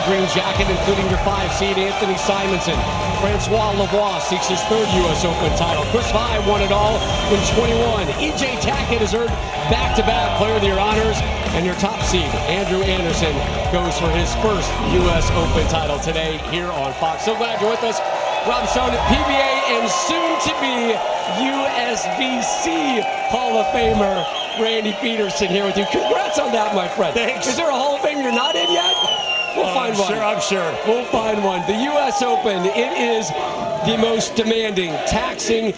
green jacket, including your 5 seed Anthony Simonson. Francois Lavoie seeks his 3rd U.S. Open title. Chris Lavoie won it all in 21. E.J. Tackett has earned back-to-back Player of the Year honors. And your top seed, Andrew Anderson, goes for his 1st U.S. Open title today here on Fox. So glad you're with us. Rob Stone, PBA and soon-to-be USBC Hall of Famer Randy Peterson here with you. Congrats on that, my friend. Thanks. Is there a Hall of Fame you're not in yet? We'll find one. I'm sure. We'll find one. The U.S. Open, it is the most demanding, taxing.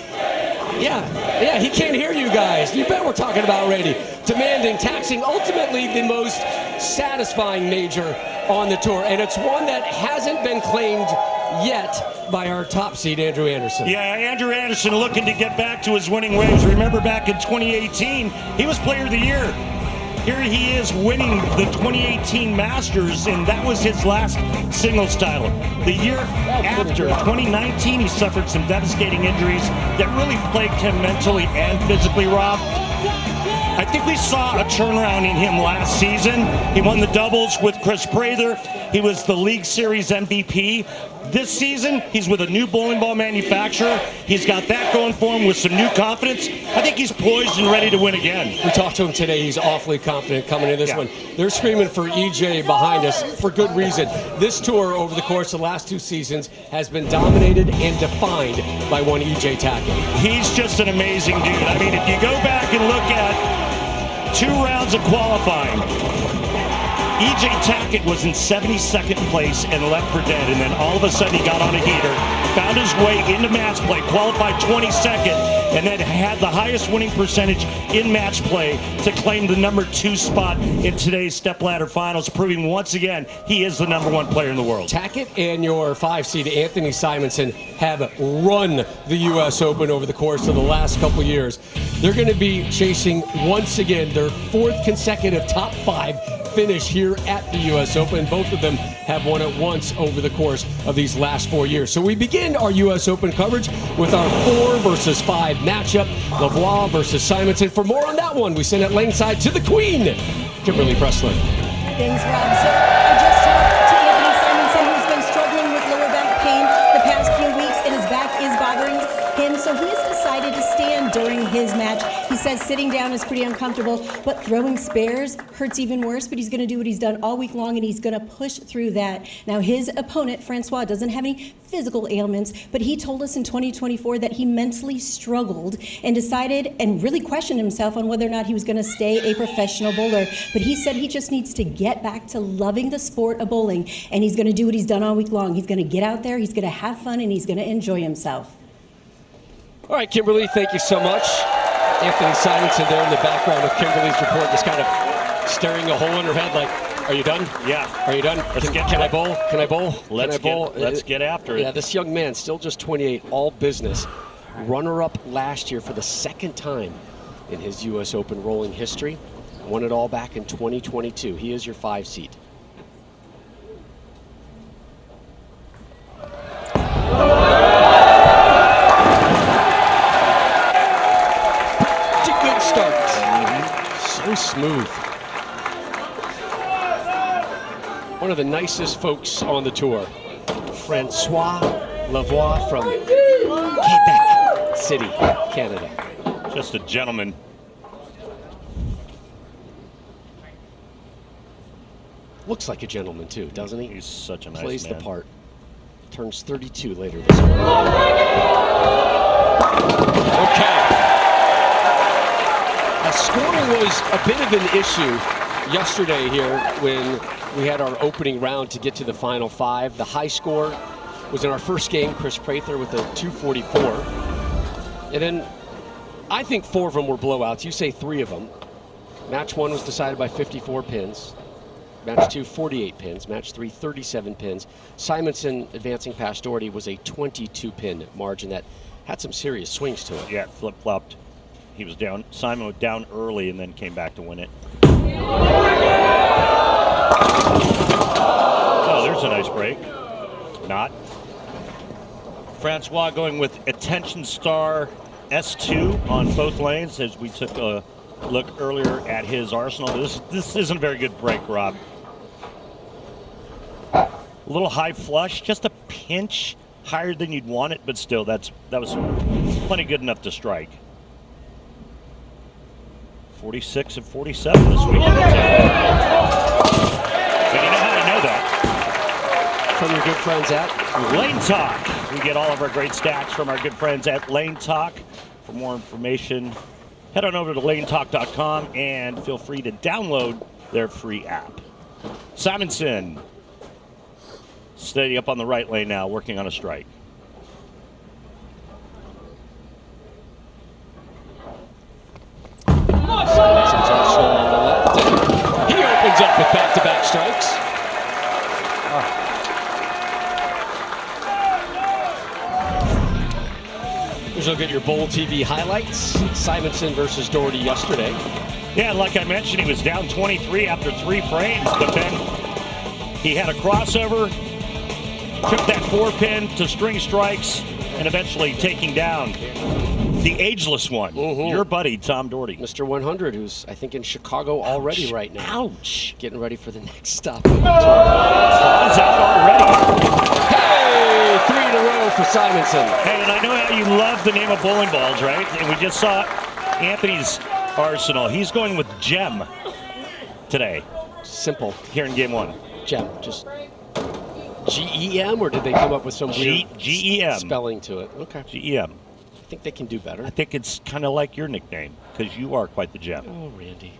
Yeah, he can't hear you guys. You bet we're talking about Randy. Demanding, taxing, ultimately the most satisfying major on the tour. And it's one that hasn't been claimed yet by our top seed, Andrew Anderson. Yeah, Andrew Anderson looking to get back to his winning ways. Remember back in 2018, he was Player of the Year. Here he is winning the 2018 Masters, and that was his last singles title. The year after, 2019, he suffered some devastating injuries that really plagued him mentally and physically, Rob. I think we saw a turnaround in him last season. He won the doubles with Chris Prather. He was the League Series MVP. This season, he's with a new bowling ball manufacturer. He's got that going for him with some new confidence. I think he's poised and ready to win again. We talked to him today. He's awfully confident coming in this one. They're screaming for EJ behind us for good reason. This tour over the course of the last 2 seasons has been dominated and defined by one EJ Tackett. He's just an amazing dude. I mean, if you go back and look at 2 rounds of qualifying, E.J. Tackett was in 72nd place and left for dead, and then all of a sudden he got on a heater, found his way into match play, qualified 22nd, and then had the highest winning percentage in match play to claim the number 2 spot in today's stepladder finals, proving once again he is the number 1 player in the world. Tackett and your 5 seed Anthony Simonson have run the U.S. Open over the course of the last couple years. They're going to be chasing once again their 4th consecutive top 5 finish here at the U.S. Open. Both of them have won it once over the course of these last 4 years. So we begin our U.S. Open coverage with our 4 versus 5 matchup, Lavoie versus Simonson. For more on that one, we send it laneside to the Queen, Kimberly Pressler. Thanks, Rob. So I just talked to Anthony Simonson, who's been struggling with lower back pain the past few weeks, and his back is bothering him. So he has decided to stand during his match. He says sitting down is pretty uncomfortable, but throwing spares hurts even worse, but he's going to do what he's done all week long, and he's going to push through that. Now, his opponent, Francois, doesn't have any physical ailments, but he told us in 2024 that he mentally struggled and decided and really questioned himself on whether or not he was going to stay a professional bowler. But he said he just needs to get back to loving the sport of bowling, and he's going to do what he's done all week long. He's going to get out there, he's going to have fun, and he's going to enjoy himself. All right, Kimberly, thank you so much. Anthony Simonson there in the background with Kimberly's report, just kind of staring a hole in her head like, are you done? Yeah. Are you done? Can I bowl? Can I bowl? Let's get after it. Yeah, this young man, still just 28, all business. Runner-up last year for the 2nd time in his U.S. Open rolling history. Won it all back in 2022. He is your 5 seed. So smooth. One of the nicest folks on the tour, Francois Lavoie from Quebec City, Canada. Just a gentleman. Looks like a gentleman too, doesn't he? He's such a nice Plays man. the part. Turns 32 later this year. Okay. Scoring was a bit of an issue yesterday here when we had our opening round to get to the final 5. The high score was in our first game, Chris Prather with a 244. And then I think 4 of them were blowouts. You say 3 of them. Match 1 was decided by 54 pins. Match 2, 48 pins. Match 3, 37 pins. Simonson advancing past Doherty was a 22-pin margin that had some serious swings to it. Yeah, flip-flopped. He was down. Simon was down early and then came back to win it. Oh, there's a nice break. Not. Francois going with Attention Star S2 on both lanes as we took a look earlier at his arsenal. This isn't a very good break, Rob. A little high flush, just a pinch higher than you'd want it, but still, that was plenty good enough to strike. 46 and 47 this week. And you know how I know that? From your good friends at Lane Talk. We get all of our great stats from our good friends at Lane Talk. For more information, head on over to lanetalk.com and feel free to download their free app. Simonson, steady up on the right lane now, working on a strike. Simonson's also on the left. And he opens up with back-to-back strikes. Here's a look at your Bowl TV highlights. Simonson versus Doherty yesterday. Yeah, like I mentioned, he was down 23 after 3 frames, but then he had a crossover, took that 4-pin to string strikes, and eventually taking down the ageless one, your buddy, Tom Doherty. Mr. 100, who's, I think, in Chicago already right now. Ouch. Getting ready for the next stop. He's out already. Hey, 3 in a row for Simonson. Hey, and I know how you love the name of bowling balls, right? And we just saw Anthony's arsenal. He's going with Gem today. Simple. Here in game 1. Gem, just G-E-M, or did they come up with some weird G-E-M. spelling to it? Okay. G-E-M. I think they can do better. I think it's kind of like your nickname, because you are quite the gem. Oh, Randy.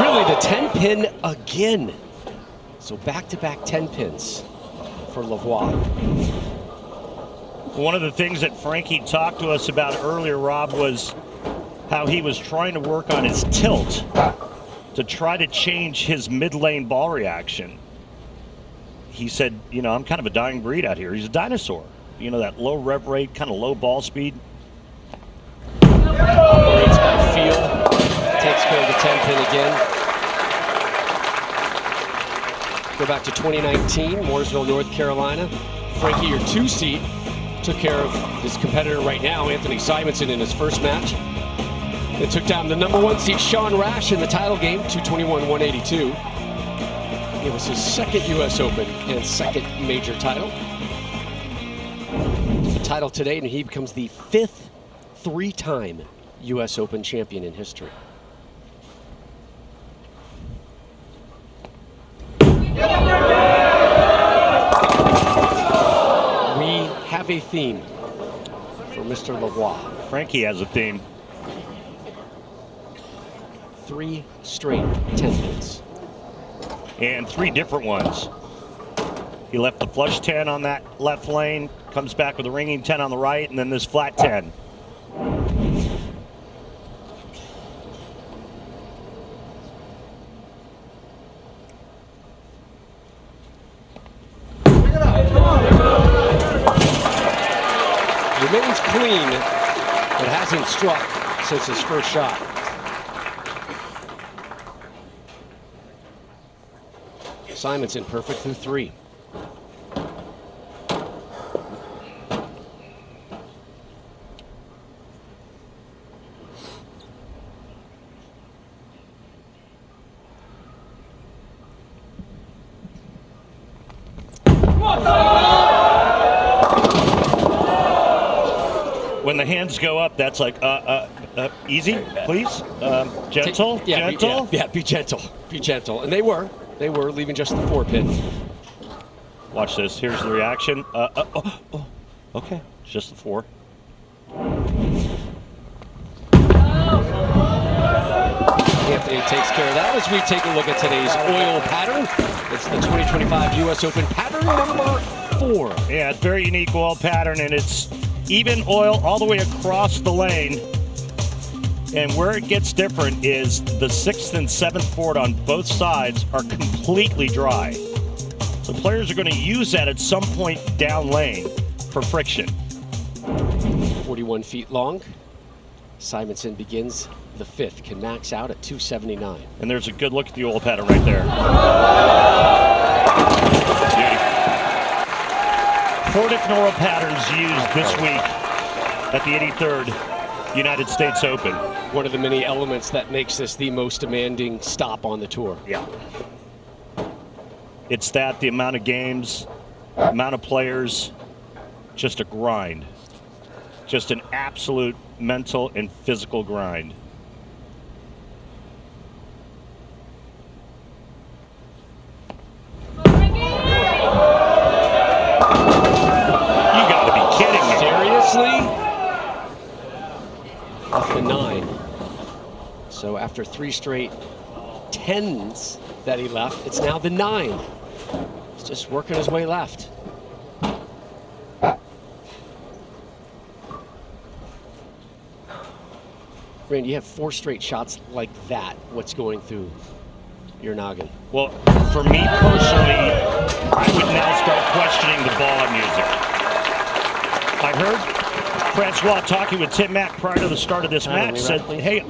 Really, the 10-pin again. So back-to-back 10 pins for Lavoie. One of the things that Frankie talked to us about earlier, Rob, was how he was trying to work on his tilt to try to change his mid-lane ball reaction. He said, you know, I'm kind of a dying breed out here. He's a dinosaur. You know, that low rev rate, kind of low ball speed. Operates by feel. Takes care of the 10-pin again. Go back to 2019, Mooresville, North Carolina. Frankie, your 2-seed, took care of his competitor right now, Anthony Simonson, in his first match. It took down the number 1 seed, Sean Rash, in the title game, 221-182. It was his second U.S. Open and second major title. The title today, and he becomes the 5th 3-time U.S. Open champion in history. We have a theme for Mr. Lavoie. Frankie has a theme. 3 straight 10 pins. And 3 different ones. He left the flush 10 on that left lane, comes back with a ringing 10 on the right, and then this flat 10. Remains clean, but hasn't struck since his first shot. Simonson perfect through 3. When the hands go up, that's like, easy, please, gentle, Yeah, gentle. be gentle, be gentle. And they were leaving just the 4-pin. Watch this, here's the reaction. Okay, it's just the 4. Anthony takes care of that as we take a look at today's oil pattern. It's the 2025 U.S. Open pattern number 4. Yeah, it's a very unique oil pattern, and it's even oil all the way across the lane. And where it gets different is the 6th and 7th board on both sides are completely dry. So players are going to use that at some point down lane for friction. 41 feet long. Simonson begins the 5th, can max out at 279. And there's a good look at the oil pattern right there. Beauty. 4 different oil patterns used this week at the 83rd United States Open. One of the many elements that makes this the most demanding stop on the tour. Yeah. It's that, the amount of games, amount of players, just a grind. Just an absolute mental and physical grind. You gotta be kidding me. Seriously? Off the 9. So after 3 straight 10s that he left, it's now the 9. He's just working his way left. Randy, you have 4 straight shots like that. What's going through your noggin? Well, for me personally, I would now start questioning the ball music. I heard Francois talking with Tim Mack prior to the start of this match, said, hey,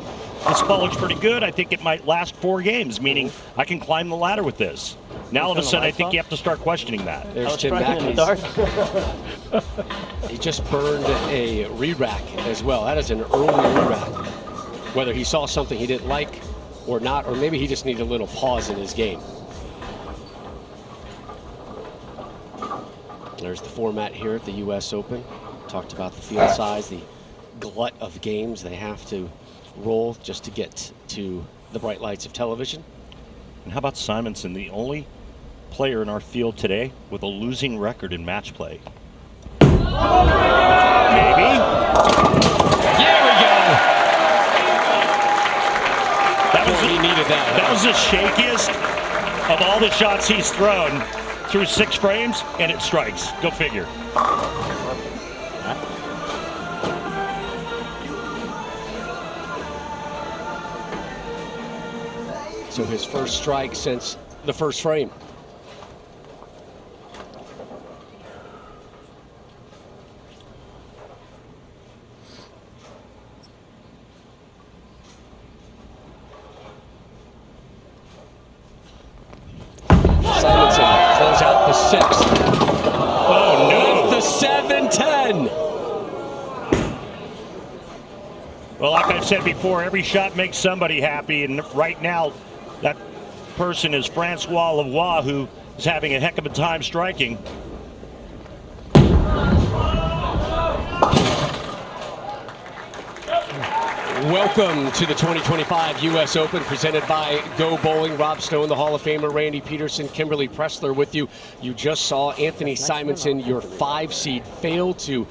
this ball looks pretty good. I think it might last 4 games, meaning I can climb the ladder with this. Now all of a sudden, I think you have to start questioning that. There's Tim Mack. He just burned a re-rack as well. That is an early re-rack. Whether he saw something he didn't like or not, or maybe he just needed a little pause in his game. There's the format here at the U.S. Open. Talked about the field size, the glut of games they have to roll just to get to the bright lights of television. And how about Simonson, the only player in our field today with a losing record in match play? Maybe? There we go! He needed that. That was the shakiest of all the shots he's thrown through 6 frames, and it strikes. Go figure. So his first strike since the first frame. Simonson close out the 6th. Oh no! With the 7-10. Well, like I've said before, every shot makes somebody happy, and right now, that person is Francois Lavoie, who is having a heck of a time striking. Welcome to the 2025 U.S. Open, presented by Go Bowling. Rob Stone, the Hall of Famer, Randy Peterson, Kimberly Pressler with you. You just saw Anthony Simonson, your 5 seed, fail to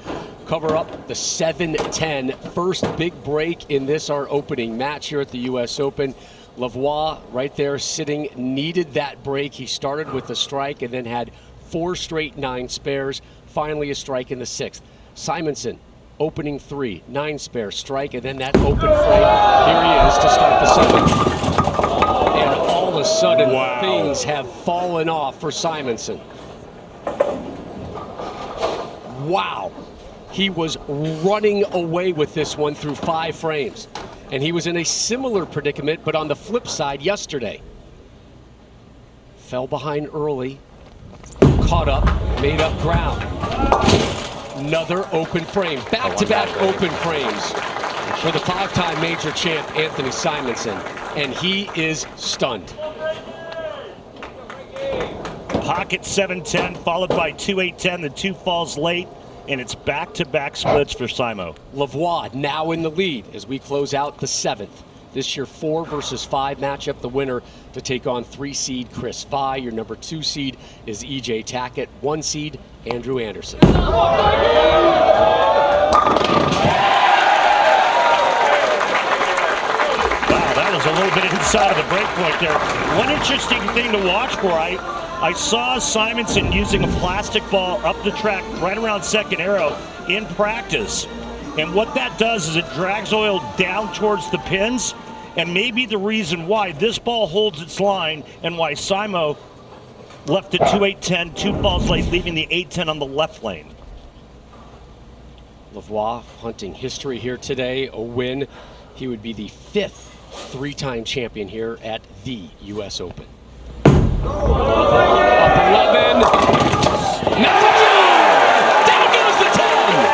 cover up the 7-10. First big break in this, our opening match here at the U.S. Open. Lavoie right there sitting, needed that break. He started with a strike and then had 4 straight 9 spares. Finally a strike in the 6th. Simonson, opening 3, 9 spare, strike, and then that open frame. Here he is to start the 7th. And all of a sudden, things have fallen off for Simonson. Wow. He was running away with this one through 5 frames. And he was in a similar predicament, but on the flip side yesterday. Fell behind early, caught up, made up ground. Another open frame, back-to-back open frames for the 5-time major champ, Anthony Simonson, and he is stunned. Pocket 7-10, followed by 2-8-10, the 2 falls late, and it's back-to-back splits for Simo. Lavoie now in the lead as we close out the 7th. This year 4 versus 5 matchup, the winner to take on 3 seed Chris Vai. Your number 2 seed is EJ Tackett, 1 seed Andrew Anderson. Wow, that was a little bit inside of the break point there. One interesting thing to watch for, I saw Simonson using a plastic ball up the track right around second arrow in practice. And what that does is it drags oil down towards the pins, and maybe the reason why this ball holds its line and why Simo left it 2-8-10, 2 falls late, leaving the 8-10 on the left lane. Lavoie hunting history here today, a win. He would be the 5th 3-time champion here at the U.S. Open. Up 11. Nothing. Down goes the 10.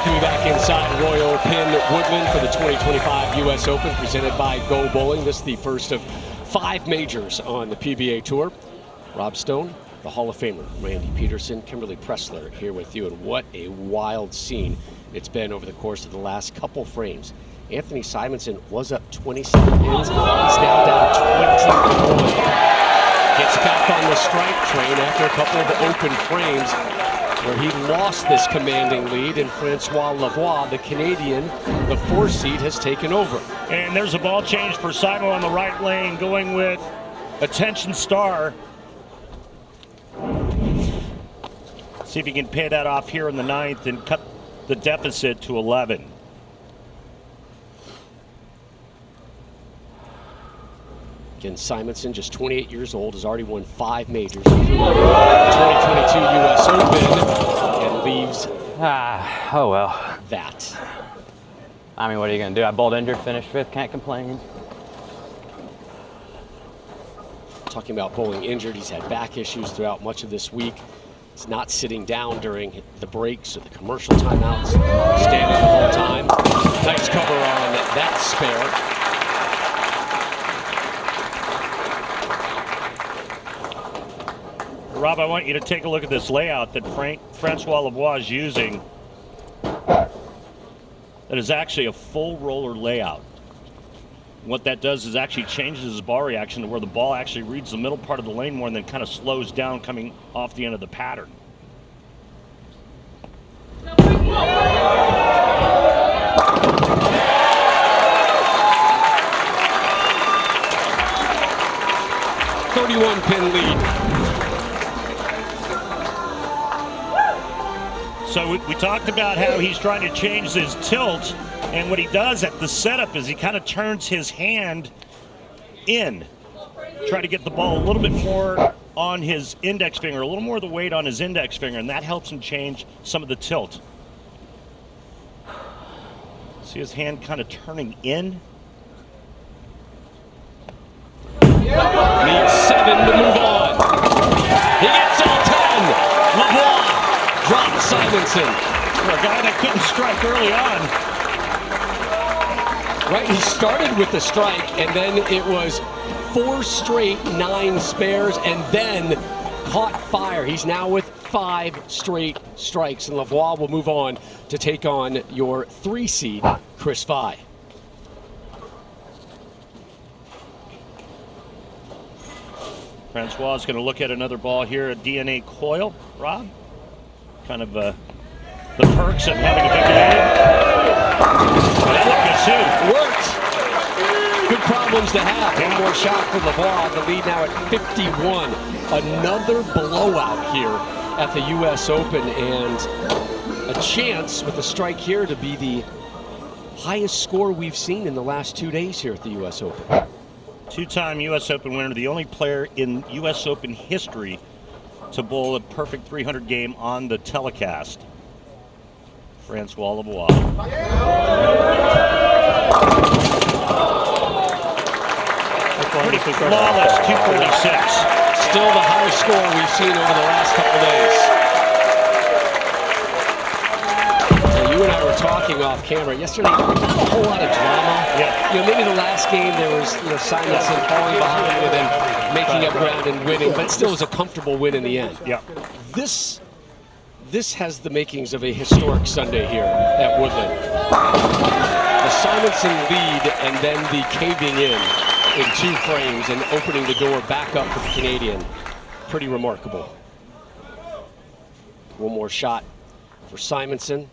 Welcome you back inside Royal Pin Woodland for the 2025 U.S. Open presented by Go Bowling. This is the first of 5 majors on the PBA Tour. Rob Stone, the Hall of Famer, Randy Peterson, Kimberly Pressler here with you. And what a wild scene it's been over the course of the last couple frames. Anthony Simonson was up 27 pins. He's now down 20-1. Gets back on the strike train after a couple of open frames where he lost this commanding lead, and Francois Lavoie, the Canadian, the 4 seed, has taken over. And there's a ball change for Simon on the right lane, going with Attention Star. See if he can pay that off here in the 9th and cut the deficit to 11. Again, Simonson, just 28 years old, has already won 5 majors. 2022 U.S. Open, and leaves oh well. that. I mean, what are you going to do? I bowled injured, finished 5th, can't complain. Talking about bowling injured, he's had back issues throughout much of this week. He's not sitting down during the breaks or the commercial timeouts, standing the whole time. Nice cover on that spare. Rob, I want you to take a look at this layout that Francois Lavoie is using. That is actually a full roller layout. What that does is actually changes his ball reaction to where the ball actually reads the middle part of the lane more and then kind of slows down coming off the end of the pattern. Pin lead. So we talked about how he's trying to change his tilt, and what he does at the setup is he kind of turns his hand in, try to get the ball a little bit more on his index finger, a little more of the weight on his index finger, and that helps him change some of the tilt. See his hand kind of turning in? Needs 7 to move on. He gets all 10. Lavoie drops Simonson. For a guy that couldn't strike early on. Right, he started with the strike, and then it was 4 straight 9 spares, and then caught fire. He's now with 5 straight strikes, and Lavoie will move on to take on your 3 seed, Chris Fye. Francois is going to look at another ball here, a DNA coil. Rob? Kind of the perks of having a big game. Oh, that looked good too. Worked. Good problems to have. One more shot for Lavoie. The lead now at 51. Another blowout here at the U.S. Open, and a chance with a strike here to be the highest score we've seen in the last 2 days here at the U.S. Open. 2-time U.S. Open winner, the only player in U.S. Open history to bowl a perfect 300 game on the telecast. Francois Lavoie. Pretty flawless, 246. Still the highest score we've seen over the last couple days. So you and I were talking off camera yesterday. Not a whole lot of drama. Yeah. Maybe the last game there was Simonson falling behind and then making up ground and winning, but still was a comfortable win in the end. Yeah. This has the makings of a historic Sunday here at Woodland. The Simonson lead and then the caving in 2 frames and opening the door back up for the Canadian. Pretty remarkable. One more shot for Simonson.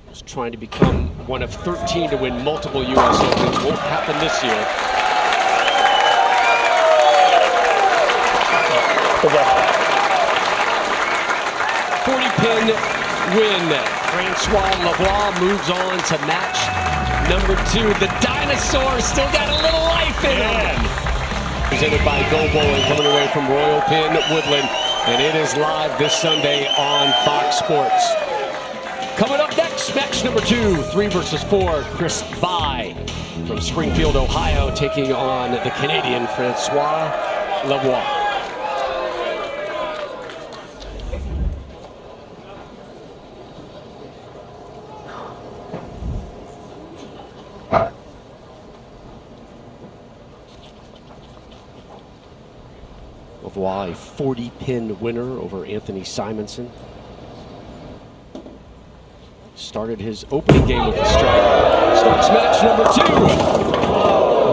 He's trying to become one of 13 to win multiple U.S. Opens. Won't happen this year. 40-pin win. Francois Lavoie moves on to match number 2. The dinosaur still got a little life in him. Presented by Go Bowling, coming away from Royal Pin Woodland, and it is live this Sunday on Fox Sports. Coming up next, match number 2, 3 versus 4. Chris Fye from Springfield, Ohio, taking on the Canadian Francois Lavoie. Lavoie, a 40-pin winner over Anthony Simonson. Started his opening game with a strike. Starts match number 2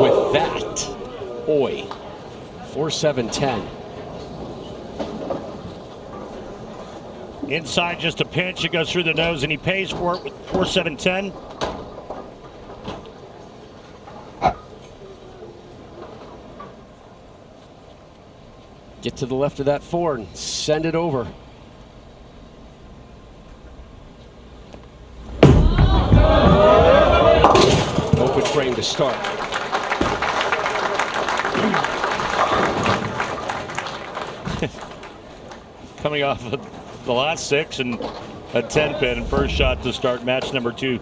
with that. Oi. 4-7-10. Inside, just a pinch. It goes through the nose, and he pays for it with 4-7-10. Get to the left of that 4 and send it over. Open frame to start. Coming off of the last 6 and a 10-pin, first shot to start match number 2.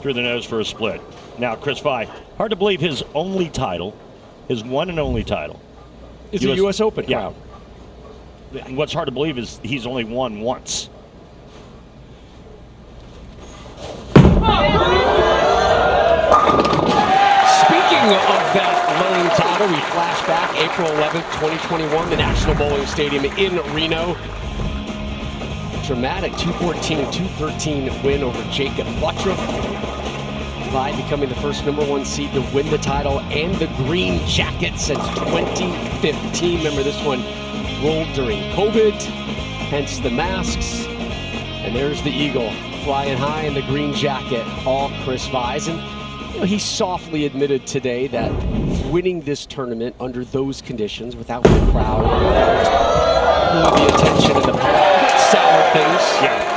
Through the nose for a split. Now Chris Vie, hard to believe his only title, his one and only title, is the U.S. Open crowd. And what's hard to believe is he's only won once. Speaking of that lone title, we flash back April 11th, 2021, the National Bowling Stadium in Reno. Dramatic 214-213 win over Jacob Buttriff. Vie becoming the first #1 seed to win the title and the green jacket since 2015. Remember, this one rolled during COVID, hence the masks. And there's the eagle flying high in the green jacket, all Chris Vie's. And he softly admitted today that winning this tournament under those conditions, without the crowd, without the attention and the sour things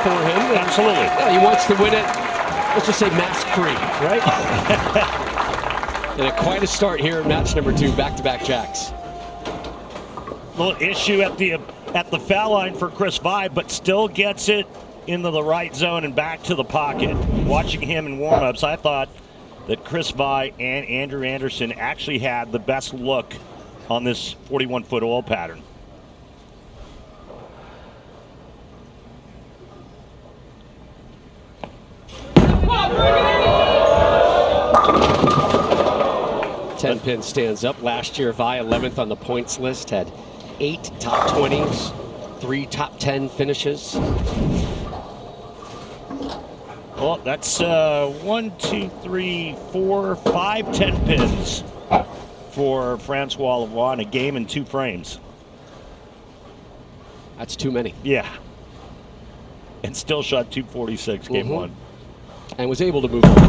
for him. Absolutely. He wants to win it. Let's just say mask-free, right? And quite a start here in match number 2, back-to-back jacks. Little issue at the foul line for Chris Vie, but still gets it into the right zone and back to the pocket. Watching him in warm-ups, I thought that Chris Vie and Andrew Anderson actually had the best look on this 41-foot oil pattern. Ten pin stands up. Last year, Vie 11th on the points list, had 8 top 20s, 3 top 10 finishes. Well, that's 1, 2, 3, 4, 5 10 pins for Francois Lavoie in a game in 2 frames. That's too many. Yeah. And still shot 246 game 1. And was able to move on.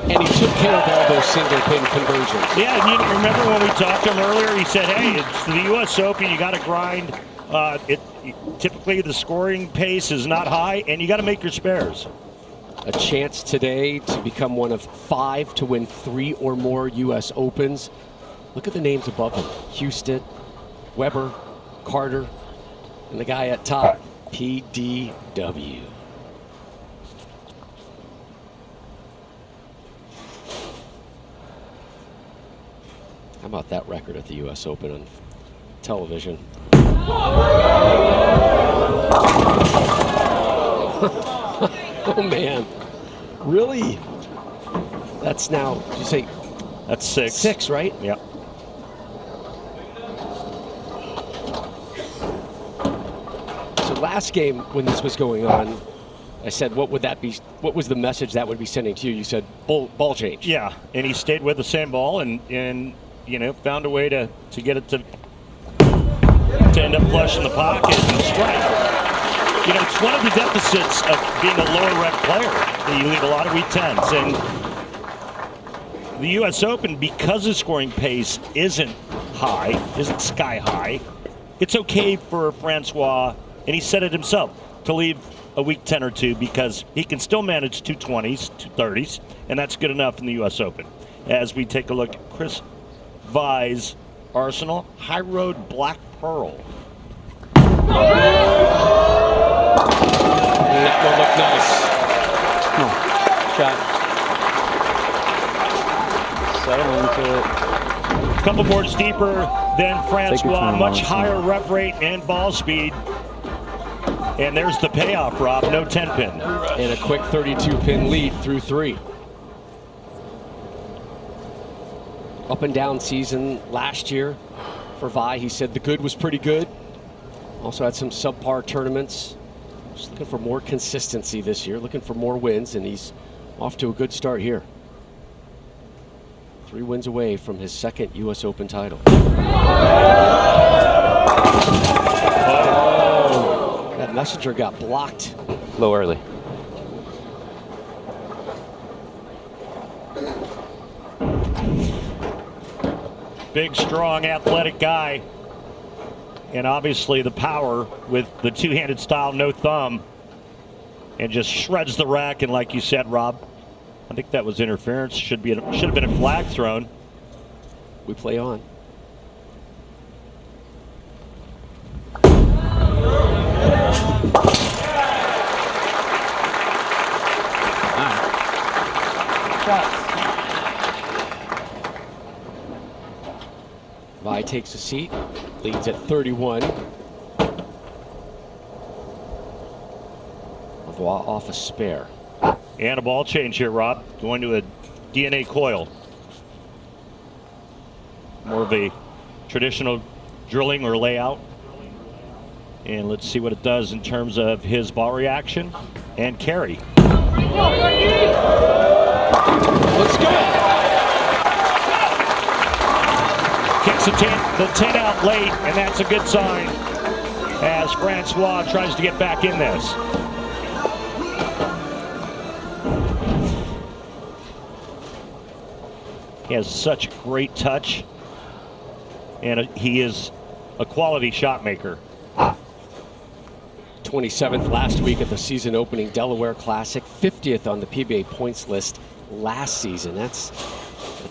And he took care of all those single pin conversions. Yeah, and you remember when we talked to him earlier, he said, hey, it's the U.S. Open, you got to grind. Typically the scoring pace is not high, and you got to make your spares. A chance today to become one of 5 to win 3 or more U.S. Opens. Look at the names above him. Houston, Weber, Carter, and the guy at top, PDW. How about that record at the U.S. Open on television? Oh, man. Really? That's now, did you say? That's 6. 6, right? Yep. So last game when this was going on, I said, what would that be? What was the message that would be sending to you? You said ball change. Yeah, and he stayed with the same ball and you know, found a way to get it to end up flush in the pocket and strike. You know, it's one of the deficits of being a lower rep player that you leave a lot of weak 10s. And the U.S. Open, because the scoring pace isn't sky high, it's okay for Francois, and he said it himself, to leave a weak 10 or 2 because he can still manage 220s, 230s, and that's good enough in the U.S. Open. As we take a look at Chris Vie's arsenal, High Road Black Pearl. That will look nice. Settle into it. A couple boards deeper than Francois, much higher rep rate and ball speed. And there's the payoff, Rob, no 10 pin. And a quick 32 pin lead through 3. Up and down season last year. for Vi. He said the good was pretty good. Also had some subpar tournaments. Just looking for more consistency this year, looking for more wins, and he's off to a good start here. 3 wins away from his second U.S. Open title. Oh, that messenger got blocked. A little early. Big, strong, athletic guy. And obviously the power with the two-handed style, no thumb. And just shreds the rack. And like you said, Rob, I think that was interference. Should have been a flag thrown. We play on. Vi takes a seat, leads at 31. Lavoie off a spare. And a ball change here, Rob. Going to a DNA coil. More of a traditional drilling or layout. And let's see what it does in terms of his ball reaction and carry. Let's go. Kicks the 10 out late, and that's a good sign as Francois tries to get back in this. He has such great touch, and he is a quality shot maker. 27th last week at the season opening Delaware Classic, 50th on the PBA points list last season. That's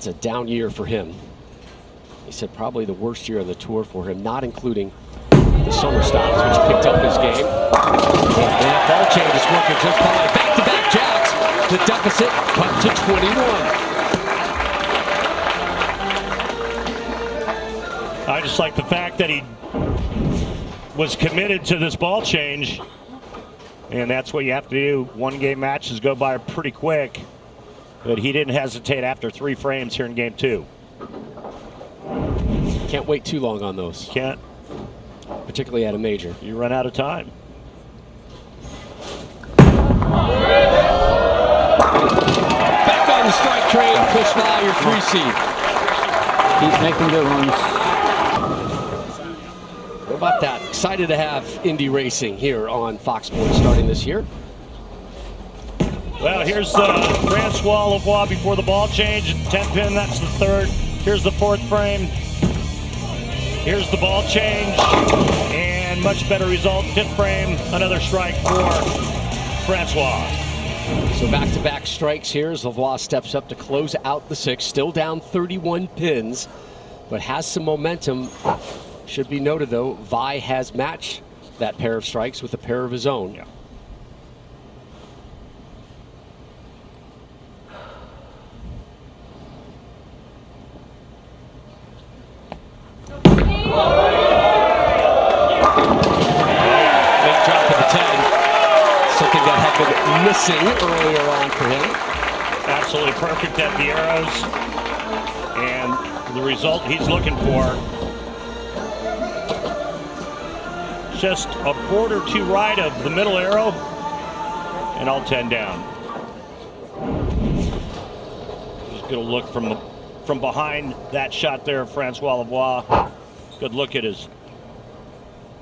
a down year for him. He said probably the worst year on the tour for him, not including the summer stops, which picked up his game. And that ball change is working just fine. Back-to-back jacks. The deficit cut to 21. I just like the fact that he was committed to this ball change, and that's what you have to do. 1-game matches go by pretty quick, but he didn't hesitate after 3 frames here in game 2. Can't wait too long on those. Can't. Particularly at a major. You run out of time. Back on the strike train, push by your 3 seed. He's making good ones. What about that? Excited to have Indy Racing here on Fox Sports starting this year. Well, here's Francois Lavoie before the ball change. 10 pin, that's the 3rd. Here's the 4th frame. Here's the ball change. And much better result. 5th frame, another strike for Francois. So back-to-back strikes here as Lavoie steps up to close out the 6th. Still down 31 pins, but has some momentum. Should be noted, though, Vi has matched that pair of strikes with a pair of his own. Yeah. Big drop of the 10. Something that had been missing earlier on for him. Absolutely perfect at the arrows. And the result he's looking for. Just a board or 2 right of the middle arrow, and all 10 down. Just get a look from behind that shot there of Francois Lavoie. Good look at his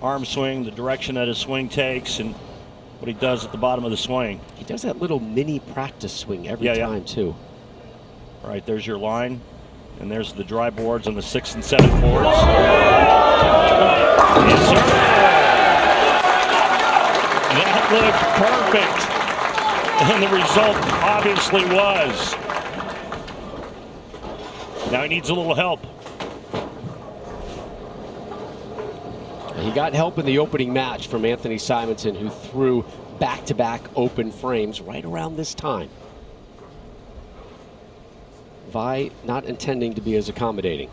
arm swing, the direction that his swing takes, and what he does at the bottom of the swing. He does that little mini practice swing every time, too. All right, there's your line, and there's the dry boards on the 6 and 7 boards. Yes, sir. That looked perfect, and the result obviously was. Now he needs a little help. He got help in the opening match from Anthony Simonson, who threw back-to-back open frames right around this time. Vi not intending to be as accommodating.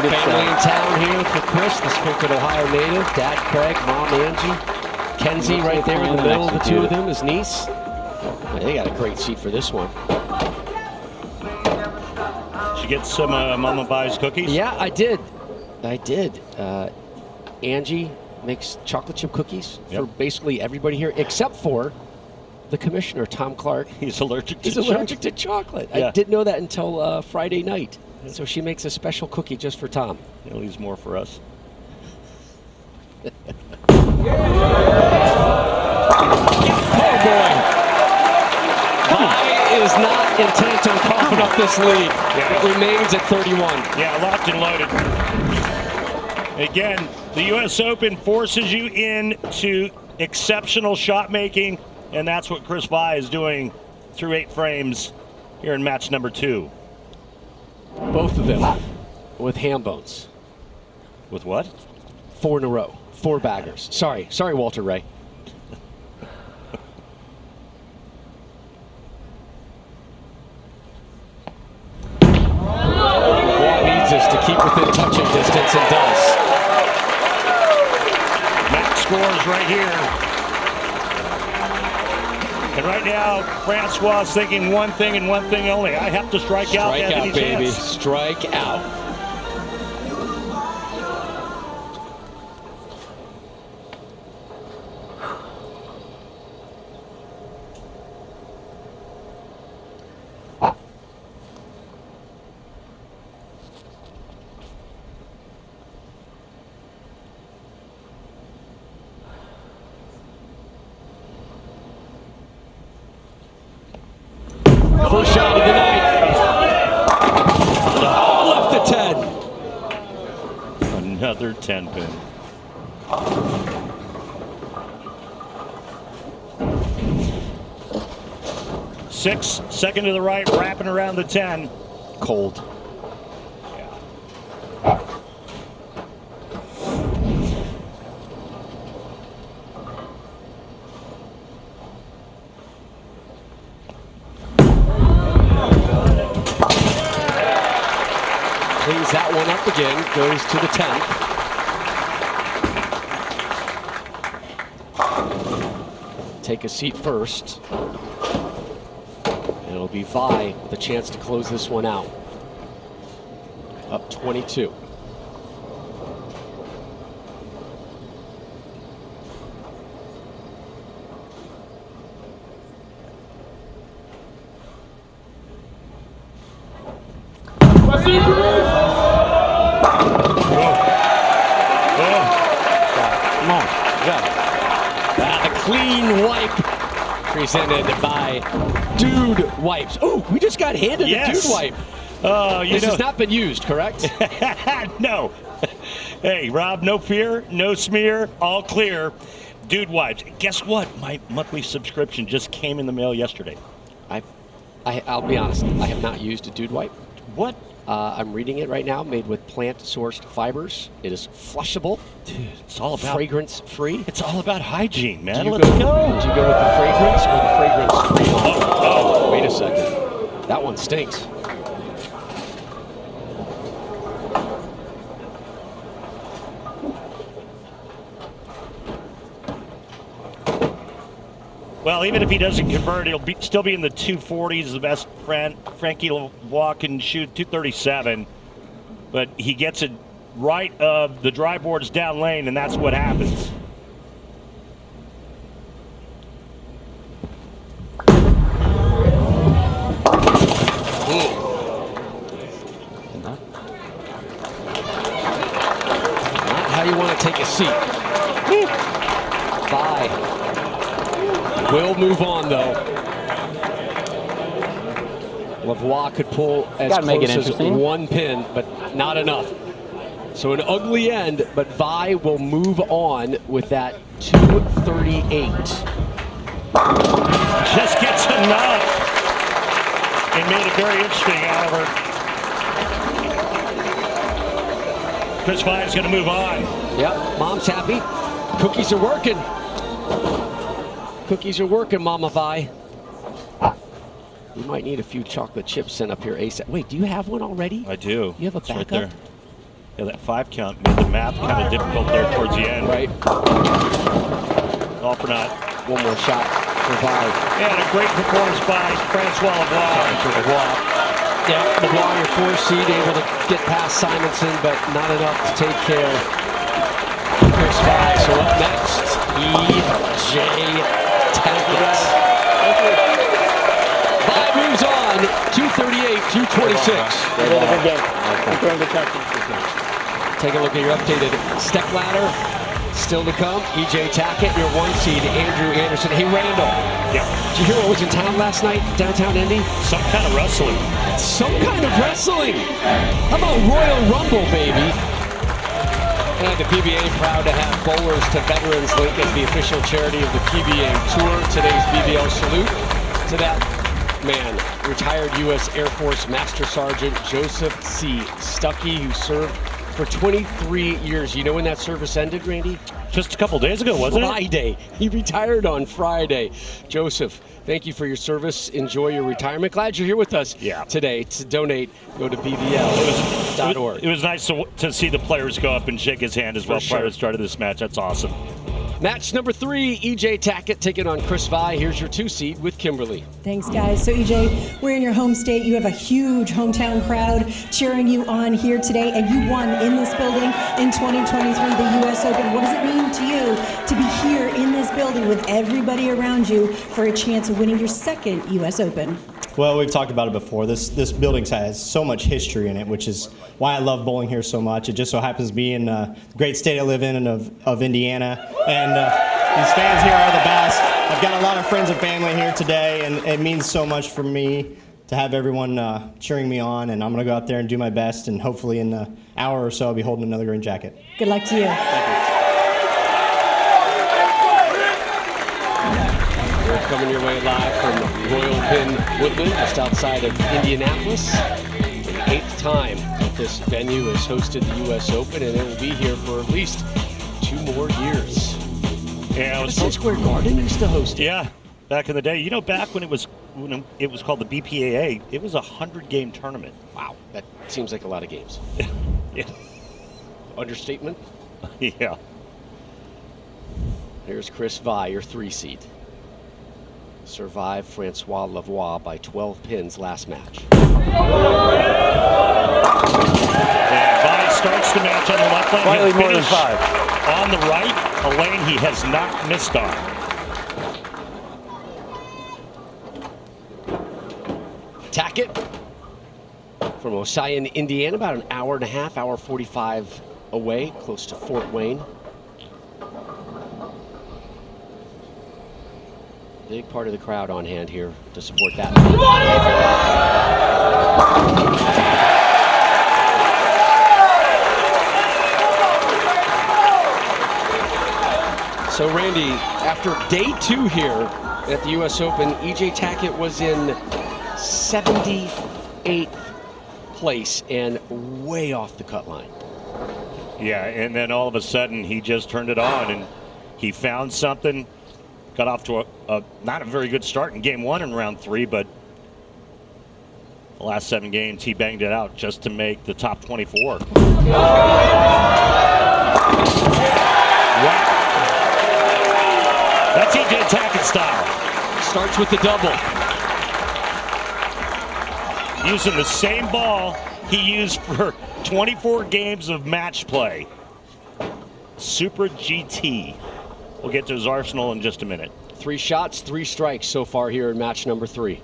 Family in town here for Chris, the Springfield, Ohio native. Dad Craig, Mom Angie, Mackenzie right there in the middle of the two of them, his niece. They got a great seat for this one. Did you get some Mama Buys cookies? Yeah, I did. Angie makes chocolate chip cookies for basically everybody here, except for the commissioner, Tom Clark. He's allergic to chocolate. Yeah. I didn't know that until Friday night. So she makes a special cookie just for Tom. He leaves more for us. Oh boy. Vi is not intent on coughing up this lead. Yeah. It remains at 31. Yeah, locked and loaded. Again, the U.S. Open forces you into exceptional shot making, and that's what Chris Vi is doing through 8 frames here in match number 2. Both of them with ham bones. With what? 4 in a row. 4 baggers. Sorry, Walter Ray. Lavoie needs us to keep within touching distance and does. Match scores right here. And right now, Francois is thinking one thing and one thing only. I have to strike out to have any baby. chance. Strike out. First shot of the night. Oh, left the 10. Another 10 pin. Six, second to the right, wrapping around the 10. Cold. Cleans that one up again, goes to the 10th. Take a seat first. And it'll be Vi with a chance to close this one out. Up 22. A clean wipe presented by Dude Wipes. Oh, we just got handed a Dude Wipe. This has not been used, correct? No. Hey, Rob, no fear, no smear, all clear. Dude Wipes. Guess what? My monthly subscription just came in the mail yesterday. I'll be honest, I have not used a Dude Wipe. What? I'm reading it right now, made with plant-sourced fibers. It is flushable. Dude, it's all about fragrance-free. It's all about hygiene, man. Let's go. Do you go with the fragrance or the fragrance-free? Oh, wait a second. That one stinks. Well, even if he doesn't convert, he'll still be in the 240s. The best Frankie Lavoie can shoot 237, but he gets it right of the dry boards down lane, and that's what happens. Not how you want to take a seat. Vi will move on, though. Lavoie could pull as close as 1 pin, but not enough. So an ugly end, but Vi will move on with that 238. Just gets enough. It made it very interesting, however. Chris Vi is going to move on. Yep, Mom's happy. Cookies are working. Cookies are working, Mama Vi. We might need a few chocolate chips sent up here ASAP. Wait, do you have one already? I do. You have a It's backup? right there. Yeah, that 5 count made the math kind of difficult there towards the end. Right. All for naught. One more shot for Lavoie. And a great performance by Francois Lavoie. Yeah, Lavoie, your 4 seed, able to get past Simonson, but not enough to take care of Chris Lavoie. So up next, E.J. Tackett. Lavoie moves on, 238, 226. Good game. Take a look at your updated step ladder. Still to come, E.J. Tackett, your 1 seed, Andrew Anderson. Hey, Randall. Yep. Did you hear what was in town last night, downtown Indy? Some kind of wrestling. Some kind of wrestling. How about Royal Rumble, baby? And the PBA proud to have Bowlers to Veterans Link as the official charity of the PBA Tour. Today's BBL salute to that man, retired U.S. Air Force Master Sergeant Joseph C. Stuckey, who served for 23 years. You know when that service ended, Randy? Just a couple days ago, wasn't it? Friday. He retired on Friday. Joseph, thank you for your service. Enjoy your retirement. Glad you're here with us today. To donate, go to bbl.org. It was nice to see the players go up and shake his hand as well prior to the start of this match. That's awesome. Match number 3, E.J. Tackett taking on Chris Lavoie. Here's your 2 seed with Kimberly. Thanks, guys. So, EJ, we're in your home state. You have a huge hometown crowd cheering you on here today, and you won in this building in 2023, the U.S. Open. What does it mean to you to be here in this building with everybody around you for a chance of winning your 2nd U.S. Open? Well, we've talked about it before. This building has so much history in it, which is why I love bowling here so much. It just so happens to be in the great state I live in and of Indiana. And these fans here are the best. I've got a lot of friends and family here today, and it means so much for me to have everyone cheering me on. And I'm going to go out there and do my best, and hopefully in an hour or so I'll be holding another green jacket. Good luck to you. Thank you. Coming your way live from Royal Pin Woodland, just outside of Indianapolis. The 8th time that this venue has hosted the U.S. Open, and it will be here for at least 2 more years. Yeah, Madison Square Garden used to host it. Yeah, back in the day. You know, back when it was called the BPAA, it was a 100-game tournament. Wow, that seems like a lot of games. Yeah. Understatement? Yeah. Here's Chris Lavoie, your 3 seed. Survived Francois Lavoie by 12 pins last match. And Lavoie starts the match on the left lane. Slightly more than 5. On the right, a lane he has not missed on. Tackett from Ossian, Indiana, about an hour and a half, hour 45 away, close to Fort Wayne. Big part of the crowd on hand here to support that. So Randy, after day 2 here at the U.S. Open, E.J. Tackett was in 78th place and way off the cut line. Yeah, and then all of a sudden he just turned it on and he found something. Got off to a not a very good start in game 1 in round 3, but the last 7 games he banged it out just to make the top 24. Wow. That's E.J. Tackett style. Starts with the double. Using the same ball he used for 24 games of match play. Super GT. We'll get to his arsenal in just a minute. 3 shots, 3 strikes so far here in match number 3.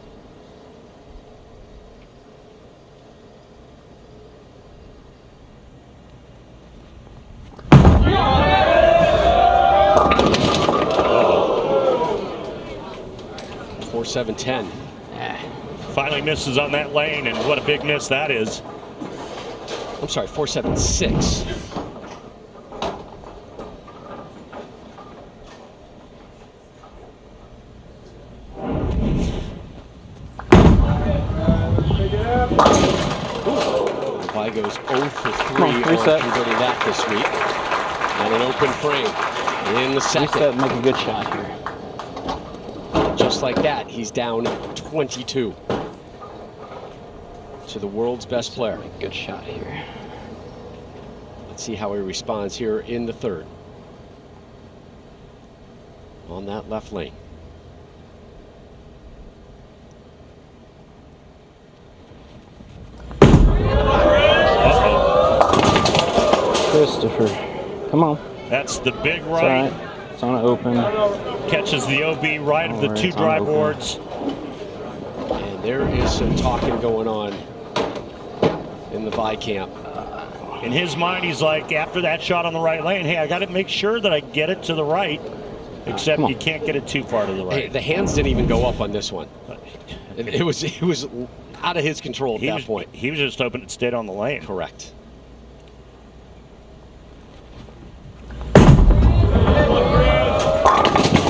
Four, 7, 10. Finally misses on that lane, and what a big miss that is. I'm sorry, 4, 7, 6. Lavoie goes 0 for 3 on converting that this week. And an open frame in the second. Make a good shot here. Just like that, he's down 22 to the world's best player. Good shot here. Let's see how he responds here in the third. on that left lane. Christopher, come on. That's the big It's right. all right. It's on an open. Catches the OB right of the two drive boards. And there is some talking going on in the Vi camp. In his mind, he's like, after that shot on the right lane, hey, I got to make sure that I get it to the right, except you can't get it too far to the right. Hey, the hands didn't even go up on this one. It was out of his control at that point. He was just hoping it stayed on the lane. Correct.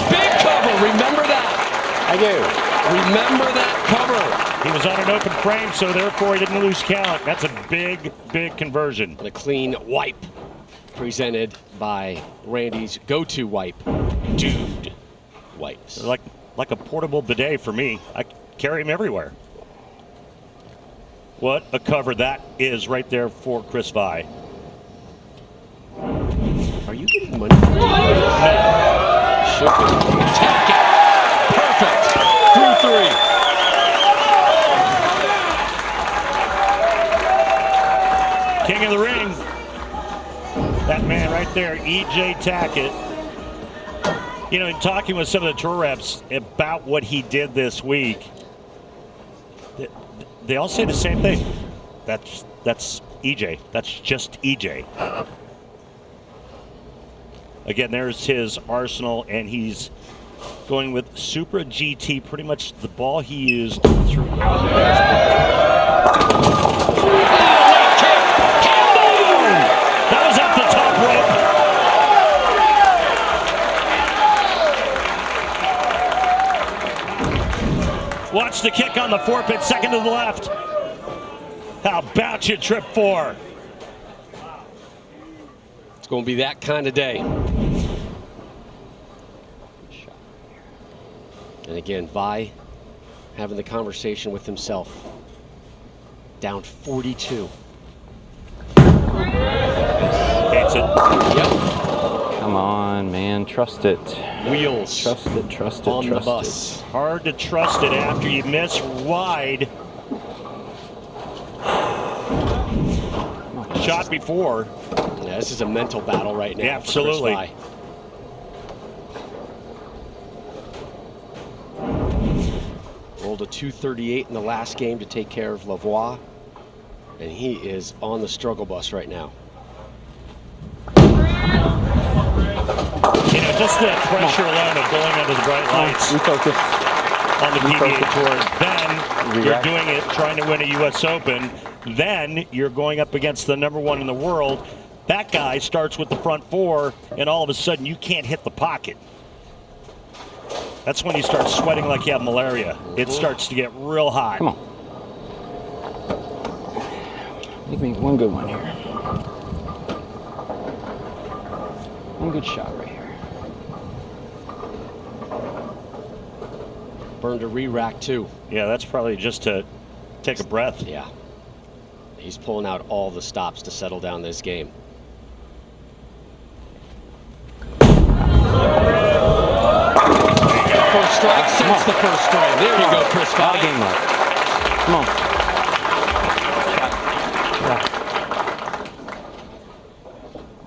Big cover, remember that. I do. Remember that cover. He was on an open frame, so therefore he didn't lose count. That's a big, big conversion. And a clean wipe presented by Randy's go-to wipe, Dude Wipes. Like a portable bidet for me. I carry him everywhere. What a cover that is right there for Chris Vi. Are you getting money from Should be. Tackett. Perfect. Through three. King of the ring. That man right there, E.J. Tackett. You know, in talking with some of the tour reps about what he did this week, they all say the same thing. That's EJ. That's just EJ. Again, there's his arsenal, and he's going with Supra GT, pretty much the ball he used through. That was off the top rope. Watch the kick on the forfeit, second to the left. How about you, trip four? It's going to be that kind of day. And again, Vi having the conversation with himself. Down 42. Hates it. Yep. Come on, man. Trust it. Wheels. Trust it. Trust it. On trust the bus. Hard to trust it after you miss wide. Shot before. Yeah, this is a mental battle right now. Yeah, absolutely. For Chris Vi. Rolled a 238 in the last game to take care of Lavoie. And he is on the struggle bus right now. You know, just the pressure alone of going under the bright lights Refocus. on the PBA Tour. Then you're React. doing it trying to win a U.S. Open. Then you're going up against the #1 in the world. That guy starts with the front four, and all of a sudden you can't hit the pocket. That's when you start sweating like you have malaria. It starts to get real hot. Come on. Give me one good one here. One good shot right here. Burned a re-rack too. Yeah, that's probably just to take a breath. Yeah. He's pulling out all the stops to settle down this game. First strike since the first strike. There you go, Chris Vi. Game up. Come on.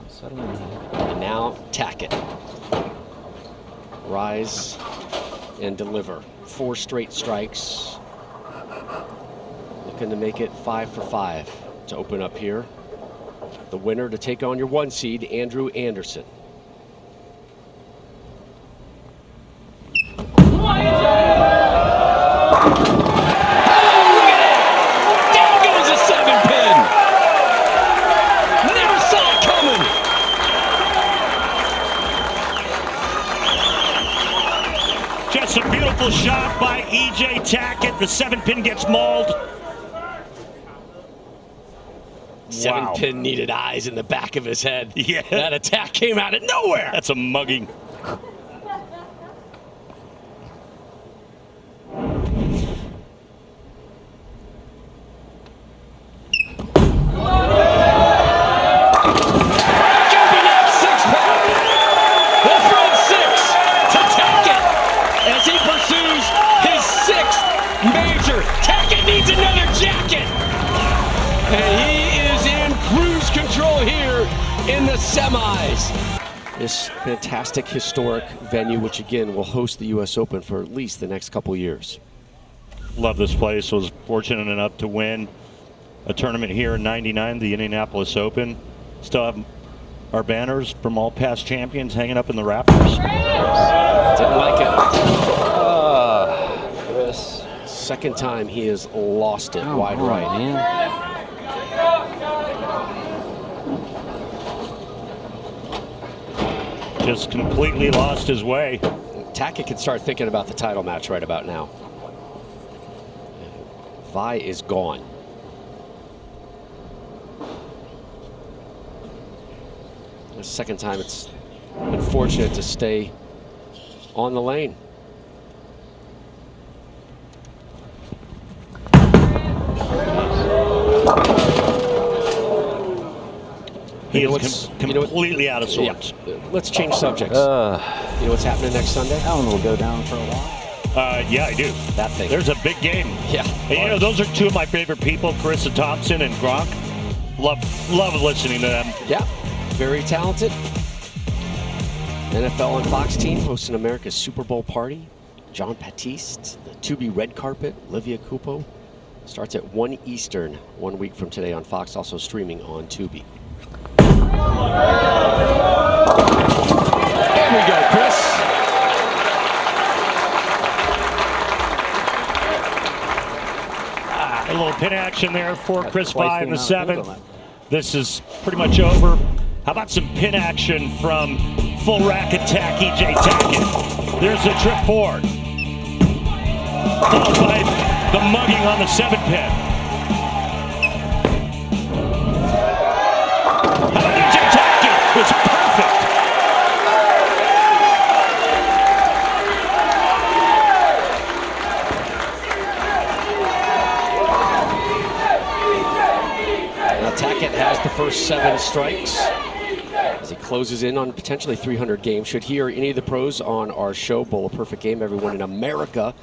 Settle in. And now Tackett. Rise and deliver. 4 straight strikes. Looking to make it 5 for 5 to open up here. The winner to take on your 1 seed, Andrew Anderson. Just a beautiful shot by E.J. Tackett. The 7-pin gets mauled. 7-pin needed eyes in the back of his head. Yeah. That attack came out of nowhere. That's a mugging. Jumping out 6-pack. The front 6 to semis. This fantastic historic venue, which again will host the U.S. Open for at least the next couple years. Love this place. Was fortunate enough to win a tournament here in '99, the Indianapolis Open. Still have our banners from all past champions hanging up in the rafters. Didn't like it. Chris. Second time he has lost it wide right. Man. Just completely lost his way. Tackett can start thinking about the title match right about now. Vi is gone. The second time it's unfortunate to stay on the lane. He is completely out of sorts. Yeah. Let's change subjects. You know what's happening next Sunday? That one will go down for a while. Yeah, I do. That thing. There's a big game. Yeah. And, you know, those are two of my favorite people, Carissa Thompson and Gronk. Love listening to them. Yeah, very talented. NFL on Fox team hosting America's Super Bowl party. John Batiste, the Tubi red carpet, Olivia Cupo. Starts at 1 Eastern 1 week from today on Fox, also streaming on Tubi. There we go, Chris. A little pin action there for Chris Vi in the 7th. This is pretty much over. How about some pin action from full rack attack EJ Tackett? There's the trip forward. Followed by the mugging on the 7 pin. How about EJ Tackett? It's perfect. Tackett has the first 7 strikes as he closes in on potentially 300 games. Should he or any of the pros on our show bowl a perfect game, everyone in America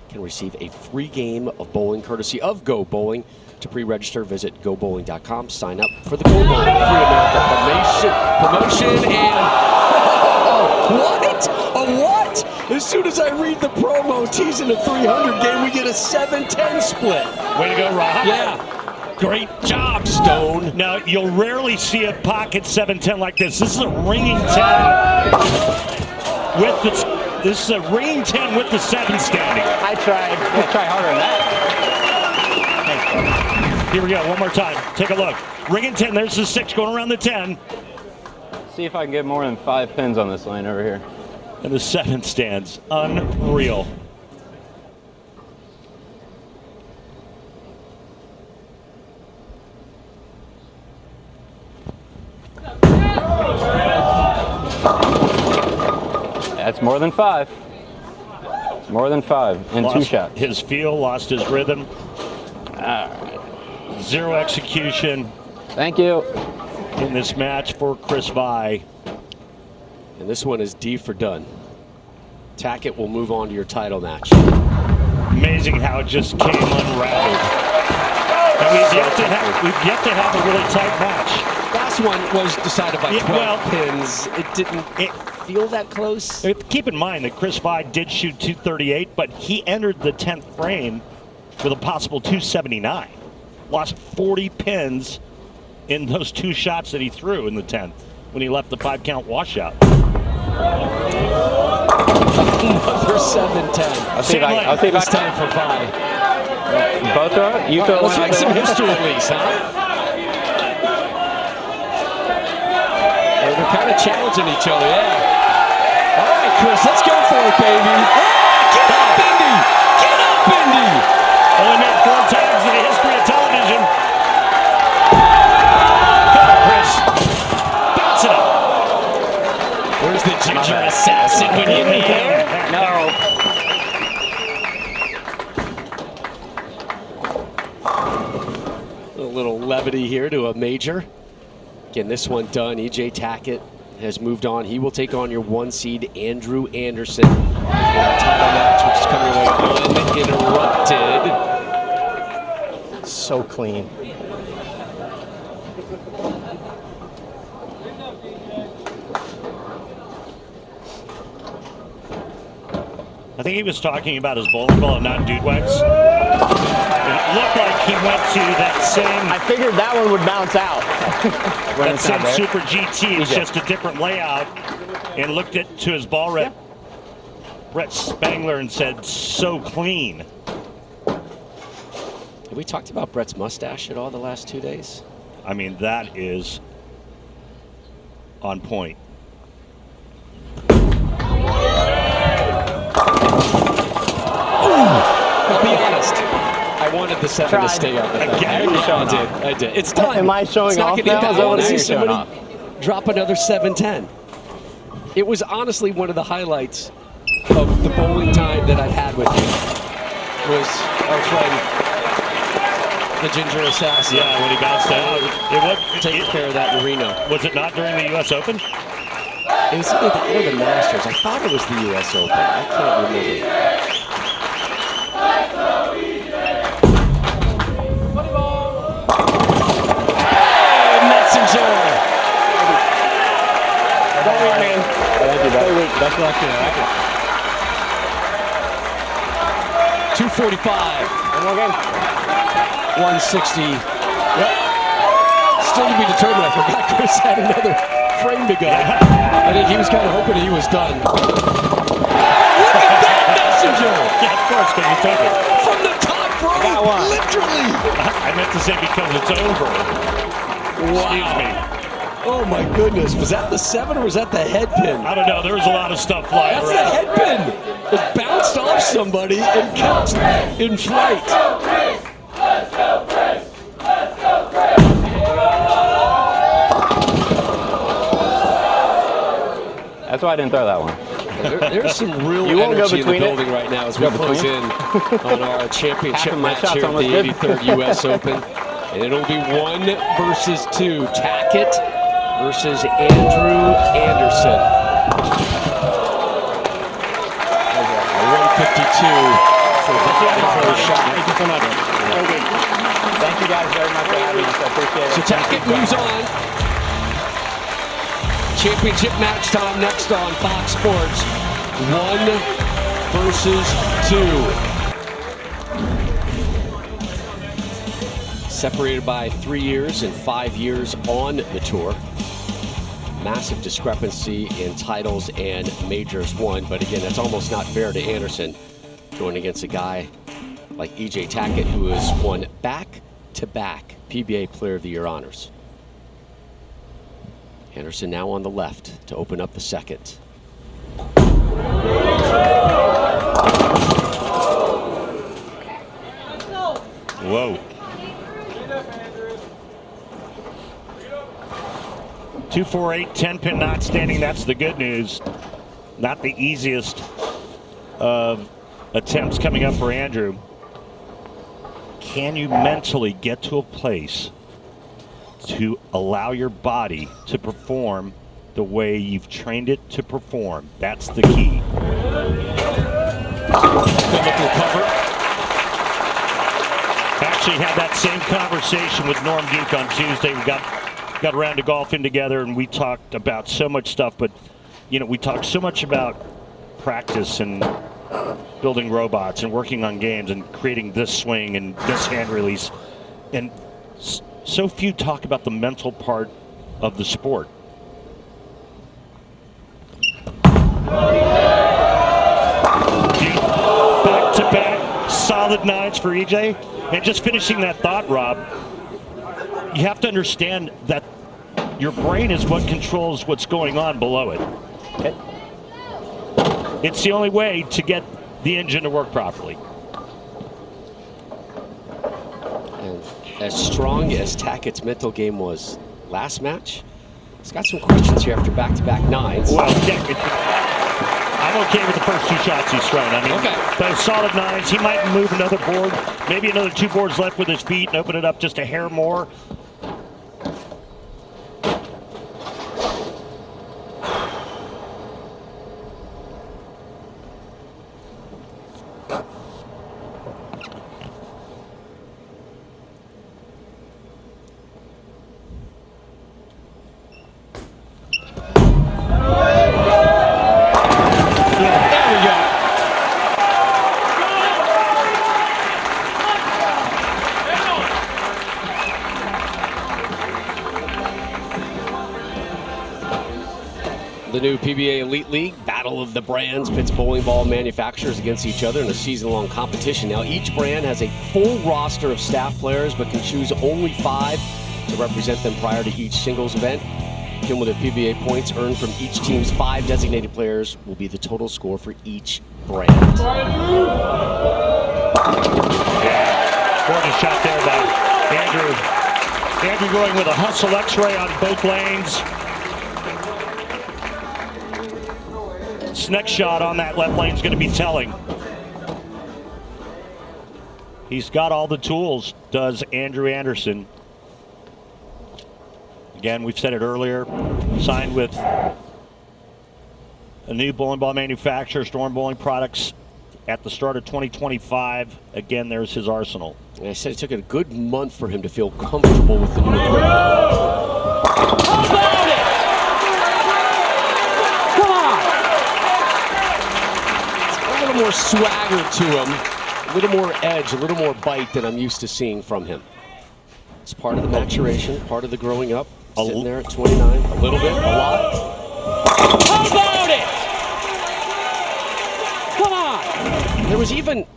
can receive a free game of bowling courtesy of Go Bowling. To pre-register, visit gobowling.com. Sign up for the Go Bowling Free America promotion and what? A what? As soon as I read the promo teasing a 300 game, we get a 7-10 split. Way to go, Rob. Yeah. Great job, Stone. Now, you'll rarely see a pocket 7-10 like this. This is a ringing 10 with the. This is a ringing 10 with the 7 standing. I tried. We'll try harder than that. Here we go. One more time. Take a look. Ringing 10. There's the 6 going around the 10. See if I can get more than 5 pins on this lane over here. And the 7 stands. Unreal. That's more than 5. It's more than 5 in 2 shots. His feel, lost his rhythm. All right. 0 execution. Thank you. In this match for Chris Vi. And this one is D for done. Tackett will move on to your title match. Amazing how it just came unraveled. And we've yet to have a really tight match. Last one was decided by 12 well, pins. It didn't feel that close. Keep in mind that Chris Vi did shoot 238, but he entered the 10th frame with a possible 279. Lost 40 pins in those 2 shots that he threw in the 10th when he left the 5-count washout. Another 7-10. I'll see if I This time for Vi. Both throw it? You throw Let's one. make some history at least, huh? They're kind of challenging each other, yeah. All right, Chris, let's go for it, baby. Get up, Indy! Get up, Indy! Only made 4 times in the history of television. Come on, Chris. Bounce it up. Where's the ginger assassin when you need him? No. A little levity here to a major. Getting this one done. EJ Tackett has moved on. He will take on your 1 seed, Andrew Anderson, in our title match, which is coming away uninterrupted. So clean. I think he was talking about his bowling ball and not dude wipes. It looked like he went to that same. I figured that one would bounce out. That same Super GT. It's just a different layout. And looked to his ball rep, Brett Spangler, and said, "So clean." Have we talked about Brett's mustache at all the last 2 days? I mean, that is on point. I'll be honest. I wanted the 7 to stay up. Again? I did. It's done. Am I showing It's not off gonna now? impact. Is that I what want to it see is? somebody drop another 7-10. It was honestly one of the highlights of the bowling time that I've had with you. Was our friend, the Ginger Assassin. Yeah, when he bounced out. Taking care of that in Reno. Was it not during the U.S. Open? It was either the Masters. I thought it was the U.S. Open. I can't remember. Don't wait, man. Thank you, buddy. Best of luck to you. 245. One more game. 160. Yep. Still to be determined. I forgot Chris had another frame to go. I think he was kind of hoping he was done. Look at that messenger! Yeah, of course, because you took it. From the top row, literally! I meant to say because it's over. Wow. Excuse me. Oh my goodness, was that the 7 or was that the head pin? I don't know, there was a lot of stuff flying That's around. the head pin! It bounced off somebody and kept in flight. That's why I didn't throw that one. There's some real You won't go energy in the between it? building right now as we close in on our championship Half of my match shots here at almost the good. 83rd U.S. Open. And it'll be 1 versus 2. Tackett versus Andrew Anderson. 152 for the shot. Thank you so much. Thank you guys very much for having us. I appreciate it. So Tackett moves on. Championship match time next on Fox Sports. 1 versus 2. Separated by 3 years and 5 years on the tour. Massive discrepancy in titles and majors won, but again, that's almost not fair to Anderson going against a guy like E.J. Tackett, who has won back-to-back PBA Player of the Year honors. Anderson now on the left to open up the second. Whoa. 248, 10-pin not standing. That's the good news. Not the easiest of attempts coming up for Andrew. Can you mentally get to a place to allow your body to perform the way you've trained it to perform? That's the key. Good looking cover. Actually had that same conversation with Norm Geek on Tuesday. We got around to golfing together, and we talked about so much stuff, but you know, we talked so much about practice and building robots and working on games and creating this swing and this hand release, and so few talk about the mental part of the sport. Back-to-back solid 9s for EJ. And just finishing that thought, Rob, you have to understand that your brain is what controls what's going on below it. It's the only way to get the engine to work properly. And as strong as Tackett's mental game was last match, he's got some questions here after back-to-back 9s. Well, I'm okay with the first 2 shots he's thrown. I mean, those solid 9s. He might move another board, maybe another 2 boards left with his feet and open it up just a hair more. The new PBA Elite League, Battle of the Brands, pits bowling ball manufacturers against each other in a season-long competition. Now, each brand has a full roster of staff players, but can choose only 5 to represent them prior to each singles event. Cumulative PBA points earned from each team's 5 designated players will be the total score for each brand. Gorgeous shot there by Andrew. Andrew going with a hustle X-ray on both lanes. This next shot on that left lane is going to be telling. He's got all the tools, does Andrew Anderson. Again, we've said it earlier, signed with a new bowling ball manufacturer, Storm Bowling Products, at the start of 2025. Again, there's his arsenal. And I said it took a good month for him to feel comfortable with the new equipment. How about it? Come on! A little more swagger to him, a little more edge, a little more bite than I'm used to seeing from him. It's part of the maturation, part of the growing up. Sitting there at 29, a little bit, a lot. How about it? Come on! There was even,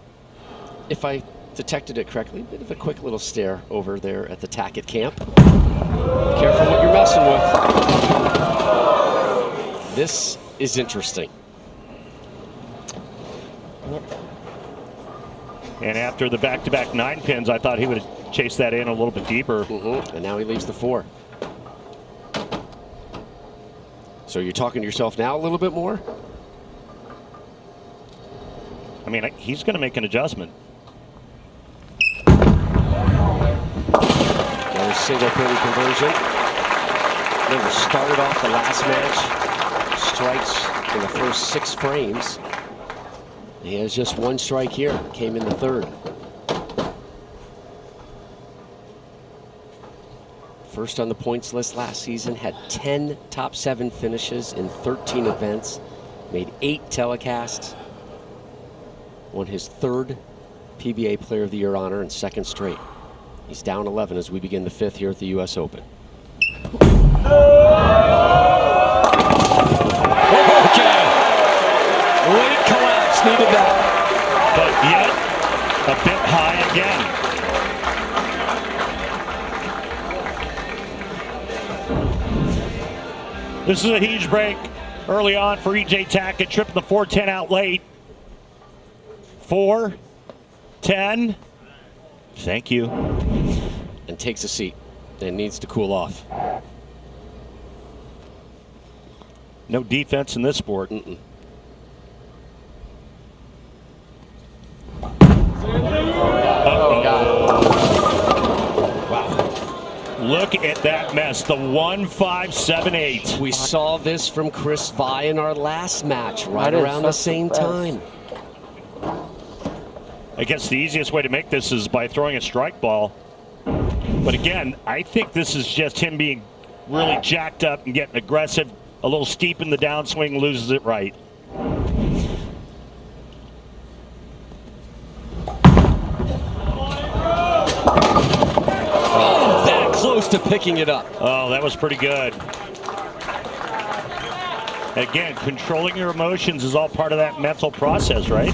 if I detected it correctly, a bit of a quick little stare over there at the Tackett camp. Careful what you're messing with. This is interesting. And after the back-to-back 9 pins, I thought he would have chased that in a little bit deeper. And now he leaves the 4. So you're talking to yourself now a little bit more? I mean, he's going to make an adjustment. Another single pin conversion. Remember, started off the last match, strikes in the first 6 frames. He has just 1 strike here, came in the 3rd. First on the points list last season, had 10 top 7 finishes in 13 events, made 8 telecasts, won his 3rd PBA Player of the Year honor and 2nd straight. He's down 11 as we begin the 5th here at the US Open. Okay, late collapse, needed that. But yet, a bit high again. This is a huge break early on for E.J. Tackett, tripping the 4-10 out late. 4-10. Thank you. And takes a seat and needs to cool off. No defense in this sport. Look at that mess, the 1-5-7-8. We saw this from Chris Vi in our last match, right around the same time. I guess the easiest way to make this is by throwing a strike ball. But again, I think this is just him being really jacked up and getting aggressive, a little steep in the downswing, loses it right. Close to picking it up. Oh, that was pretty good. Again, controlling your emotions is all part of that mental process, right?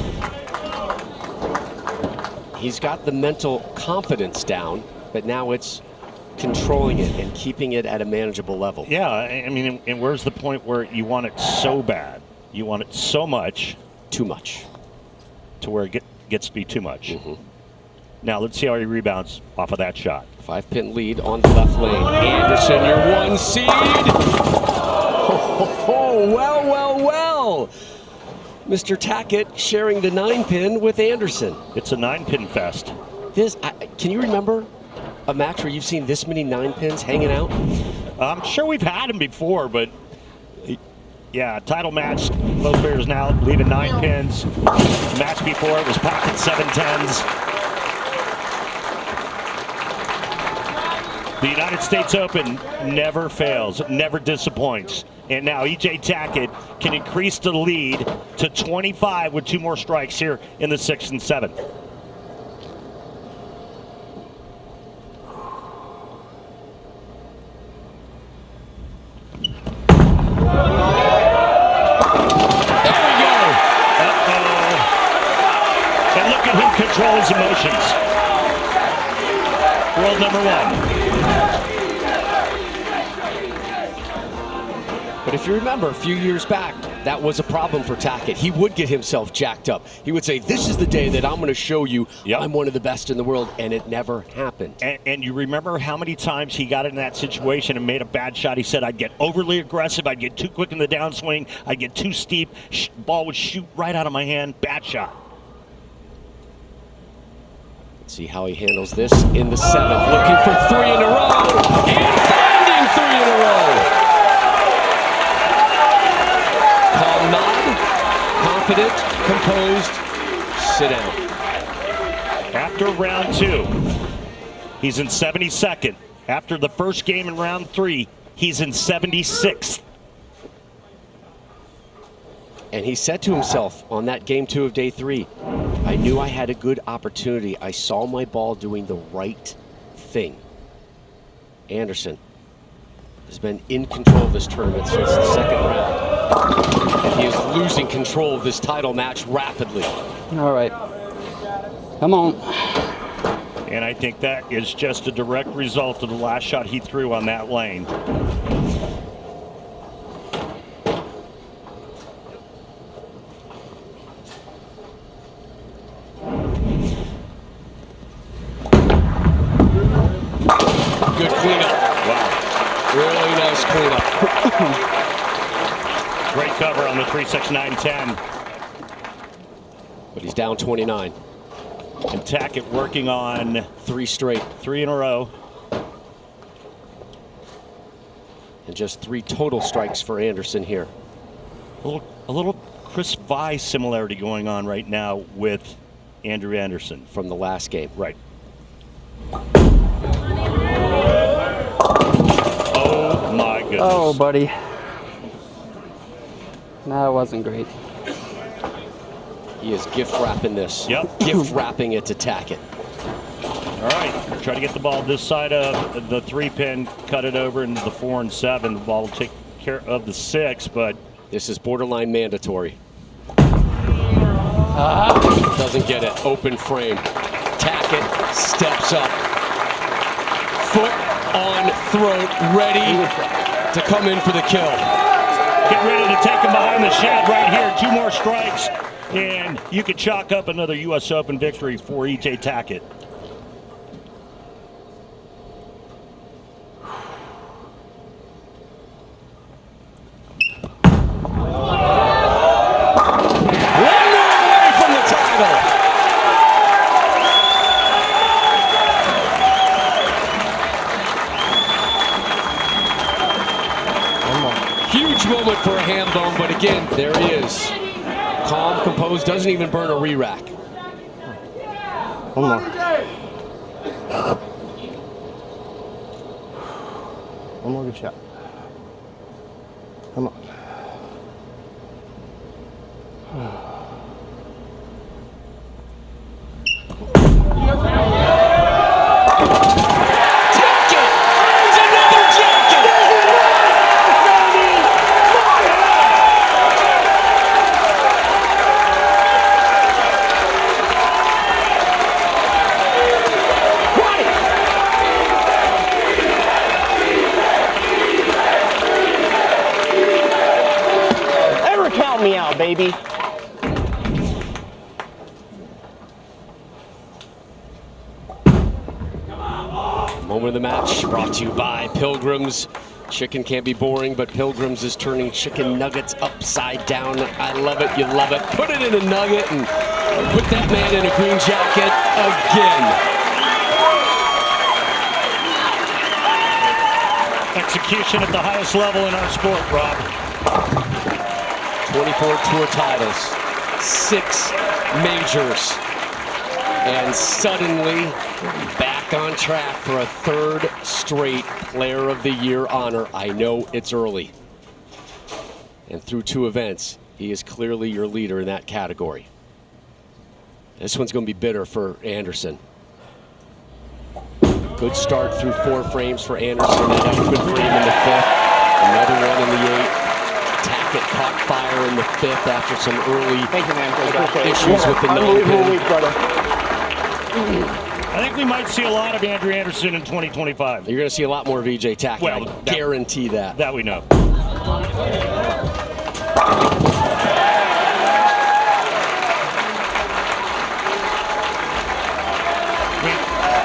He's got the mental confidence down, but now it's controlling it and keeping it at a manageable level. Yeah, I mean, and where's the point where you want it so bad? You want it so much. Too much. To where it gets to be too much. Now, let's see how he rebounds off of that shot. 5-pin lead on the left lane. Anderson, your 1 seed. Well. Mr. Tackett sharing the 9-pin with Anderson. It's a 9-pin fest. Can you remember a match where you've seen this many 9-pins hanging out? I'm sure we've had them before, but yeah, title match. Both players now leaving 9 pins. The match before it was packed at 7-10s. The United States Open never fails, never disappoints. And now E.J. Tackett can increase the lead to 25 with 2 more strikes here in the 6th and 7th. World number 1. But if you remember, a few years back, that was a problem for Tackett. He would get himself jacked up. He would say, this is the day that I'm going to show you I'm one of the best in the world, and it never happened. And you remember how many times he got in that situation and made a bad shot? He said, I'd get overly aggressive, I'd get too quick in the downswing, I'd get too steep, ball would shoot right out of my hand, bad shot. Let's see how he handles this in the 7th. Looking for 3 in a row, and finding 3 in a row. Calm nod, confident, composed, sit down. After round 2, he's in 72nd. After the first game in round 3, he's in 76th. And he said to himself on that game 2 of day 3, I knew I had a good opportunity. I saw my ball doing the right thing. Anderson has been in control of this tournament since the 2nd round. And he is losing control of this title match rapidly. All right. Come on. And I think that is just a direct result of the last shot he threw on that lane. Good cleanup. Wow. Really nice cleanup. Great cover on the 3-6-9-10. But he's down 29. And Tackett working on 3 straight. 3 in a row. And just 3 total strikes for Anderson here. A little Chris Vi similarity going on right now with Andrew Anderson. From the last game. Right. Oh my goodness. Oh, buddy. That wasn't great. He is gift wrapping this. Yep. Gift wrapping it to Tackett. All right, try to get the ball this side of the 3-pin, cut it over into the 4 and 7. The ball will take care of the 6, but this is borderline mandatory. Doesn't get it. Open frame. Tackett steps up. Foot on throat, ready to come in for the kill. Get ready to take him behind the shed right here. 2 more strikes, and you could chalk up another U.S. Open victory for E.J. Tackett. Moment for a ham bone, but again, there he is. Calm, composed, doesn't even burn a re-rack. One more. One more good shot. Come on. Me out, baby. Moment of the match brought to you by Pilgrims. Chicken can't be boring, but Pilgrims is turning chicken nuggets upside down. I love it, you love it. Put it in a nugget and put that man in a green jacket again. Execution at the highest level in our sport, Rob. 24 tour titles, 6 majors, and suddenly back on track for a 3rd straight Player of the Year honor. I know it's early. And through 2 events, he is clearly your leader in that category. This one's going to be bitter for Anderson. Good start through 4 frames for Anderson. That had a good frame in the 5th, another one in the 8th. Tackett caught fire in the 5th after some early issues with the 9-pin. I think we might see a lot of Andrew Anderson in 2025. You're going to see a lot more of EJ Tackett. Well, I guarantee that. That we know.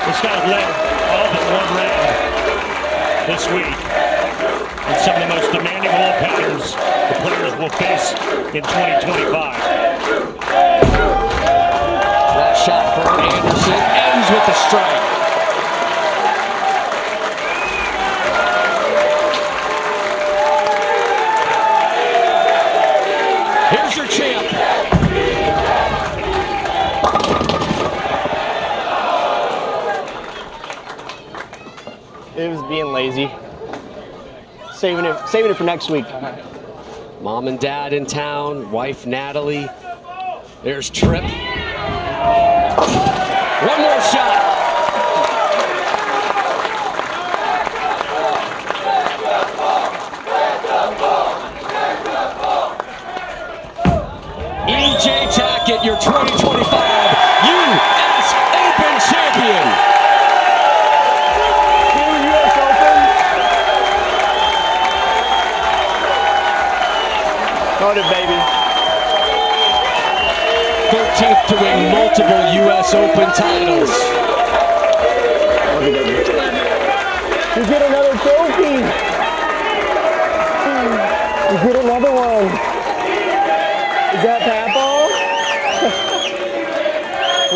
This guy led all but one round this week. And some of the most demanding hold patterns the players will face in 2025. That shot for Anderson ends with a strike. Here's your champ. It was being lazy. Saving it for next week. Mom and dad in town, wife Natalie. There's Tripp. One more shot. EJ Tackett, your 2025 U.S. Open champion. U.S. Open. Got it, baby. 13th to win multiple U.S. Open titles. You get another trophy. You get another one. Is that Papo?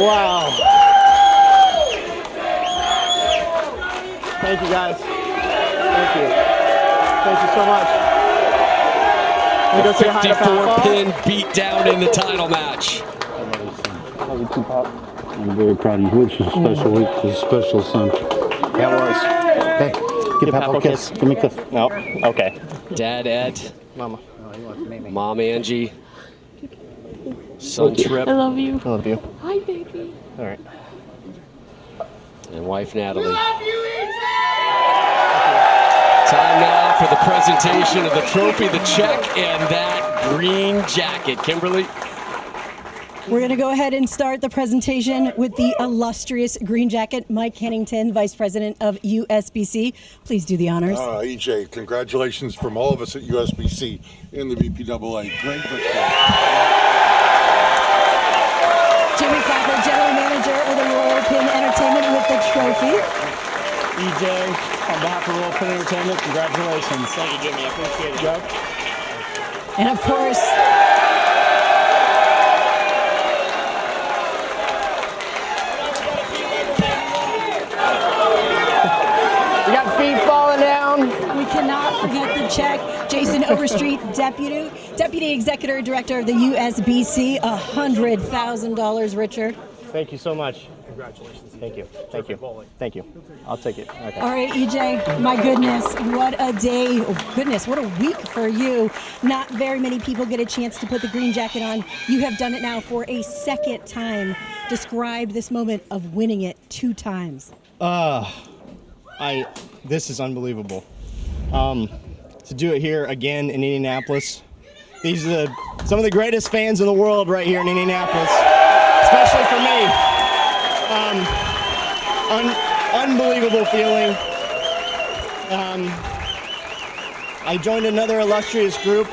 Wow. Thank you, guys. Thank you. Thank you so much. You go say hi to Papo? 54-pin beat down in the title match. I'm very proud of you. It's a special week. It's a special son. Yeah, it was. Hey, give Papo a kiss. Give me a kiss. No? Okay. Dad Ed, Mama. Mom Angie, son Tripp, I love you. I love you. Hi, baby. All right. and wife Natalie. Time now for the presentation of the trophy, the check, and that green jacket. Kimberly? We're going to go ahead and start the presentation with the illustrious green jacket, Mike Hennington, Vice President of USBC. Please do the honors. EJ, congratulations from all of us at USBC in the BPAA. Great victory. Jimmy Clapper, General Manager of the Royal Pin Entertainment with the trophy. EJ, on behalf of Royal Pin Entertainment, congratulations. Thank you, Jimmy. I appreciate it. Yep. And of course, we got feet falling down. we cannot forget the check. Jason Overstreet, Deputy Executive Director of the USBC, $100,000, Richard. Thank you so much. Congratulations. Thank you. Thank you. Thank you. I'll take it. Okay. All right, EJ, my goodness, what a day. Oh, goodness, what a week for you. Not very many people get a chance to put the green jacket on. You have done it now for a second time. Describe this moment of winning it 2 times. This is unbelievable. To do it here again in Indianapolis. These are some of the greatest fans in the world right here in Indianapolis, especially for me. Unbelievable feeling. I joined another illustrious group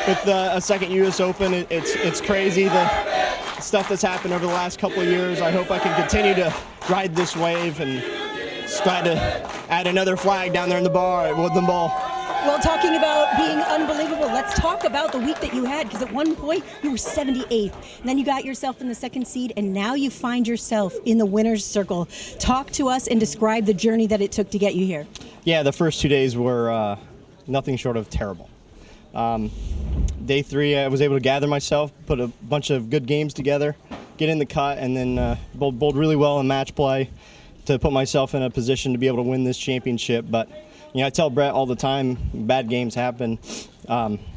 with a second U.S. Open. It's crazy, the stuff that's happened over the last couple of years. I hope I can continue to ride this wave and try to add another flag down there in the bar at Woodland Bowl. Well, talking about being unbelievable, let's talk about the week that you had, because at one point you were 78th, and then you got yourself in the second seed, and now you find yourself in the winner's circle. Talk to us and describe the journey that it took to get you here. Yeah, the first 2 days were nothing short of terrible. Day 3, I was able to gather myself, put a bunch of good games together, get in the cut, and then bowled really well in match play to put myself in a position to be able to win this championship. But you know, I tell Brett all the time, bad games happen.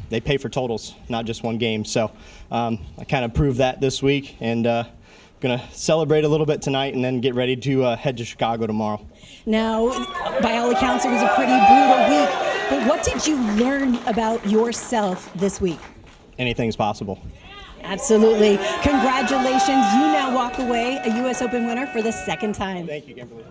They pay for totals, not just one game. So I kind of proved that this week, and going to celebrate a little bit tonight and then get ready to head to Chicago tomorrow. Now, by all accounts, it was a pretty brutal week, but what did you learn about yourself this week? Anything's possible. Absolutely. Congratulations. You now walk away a U.S. Open winner for the second time. Thank you, Kimberly.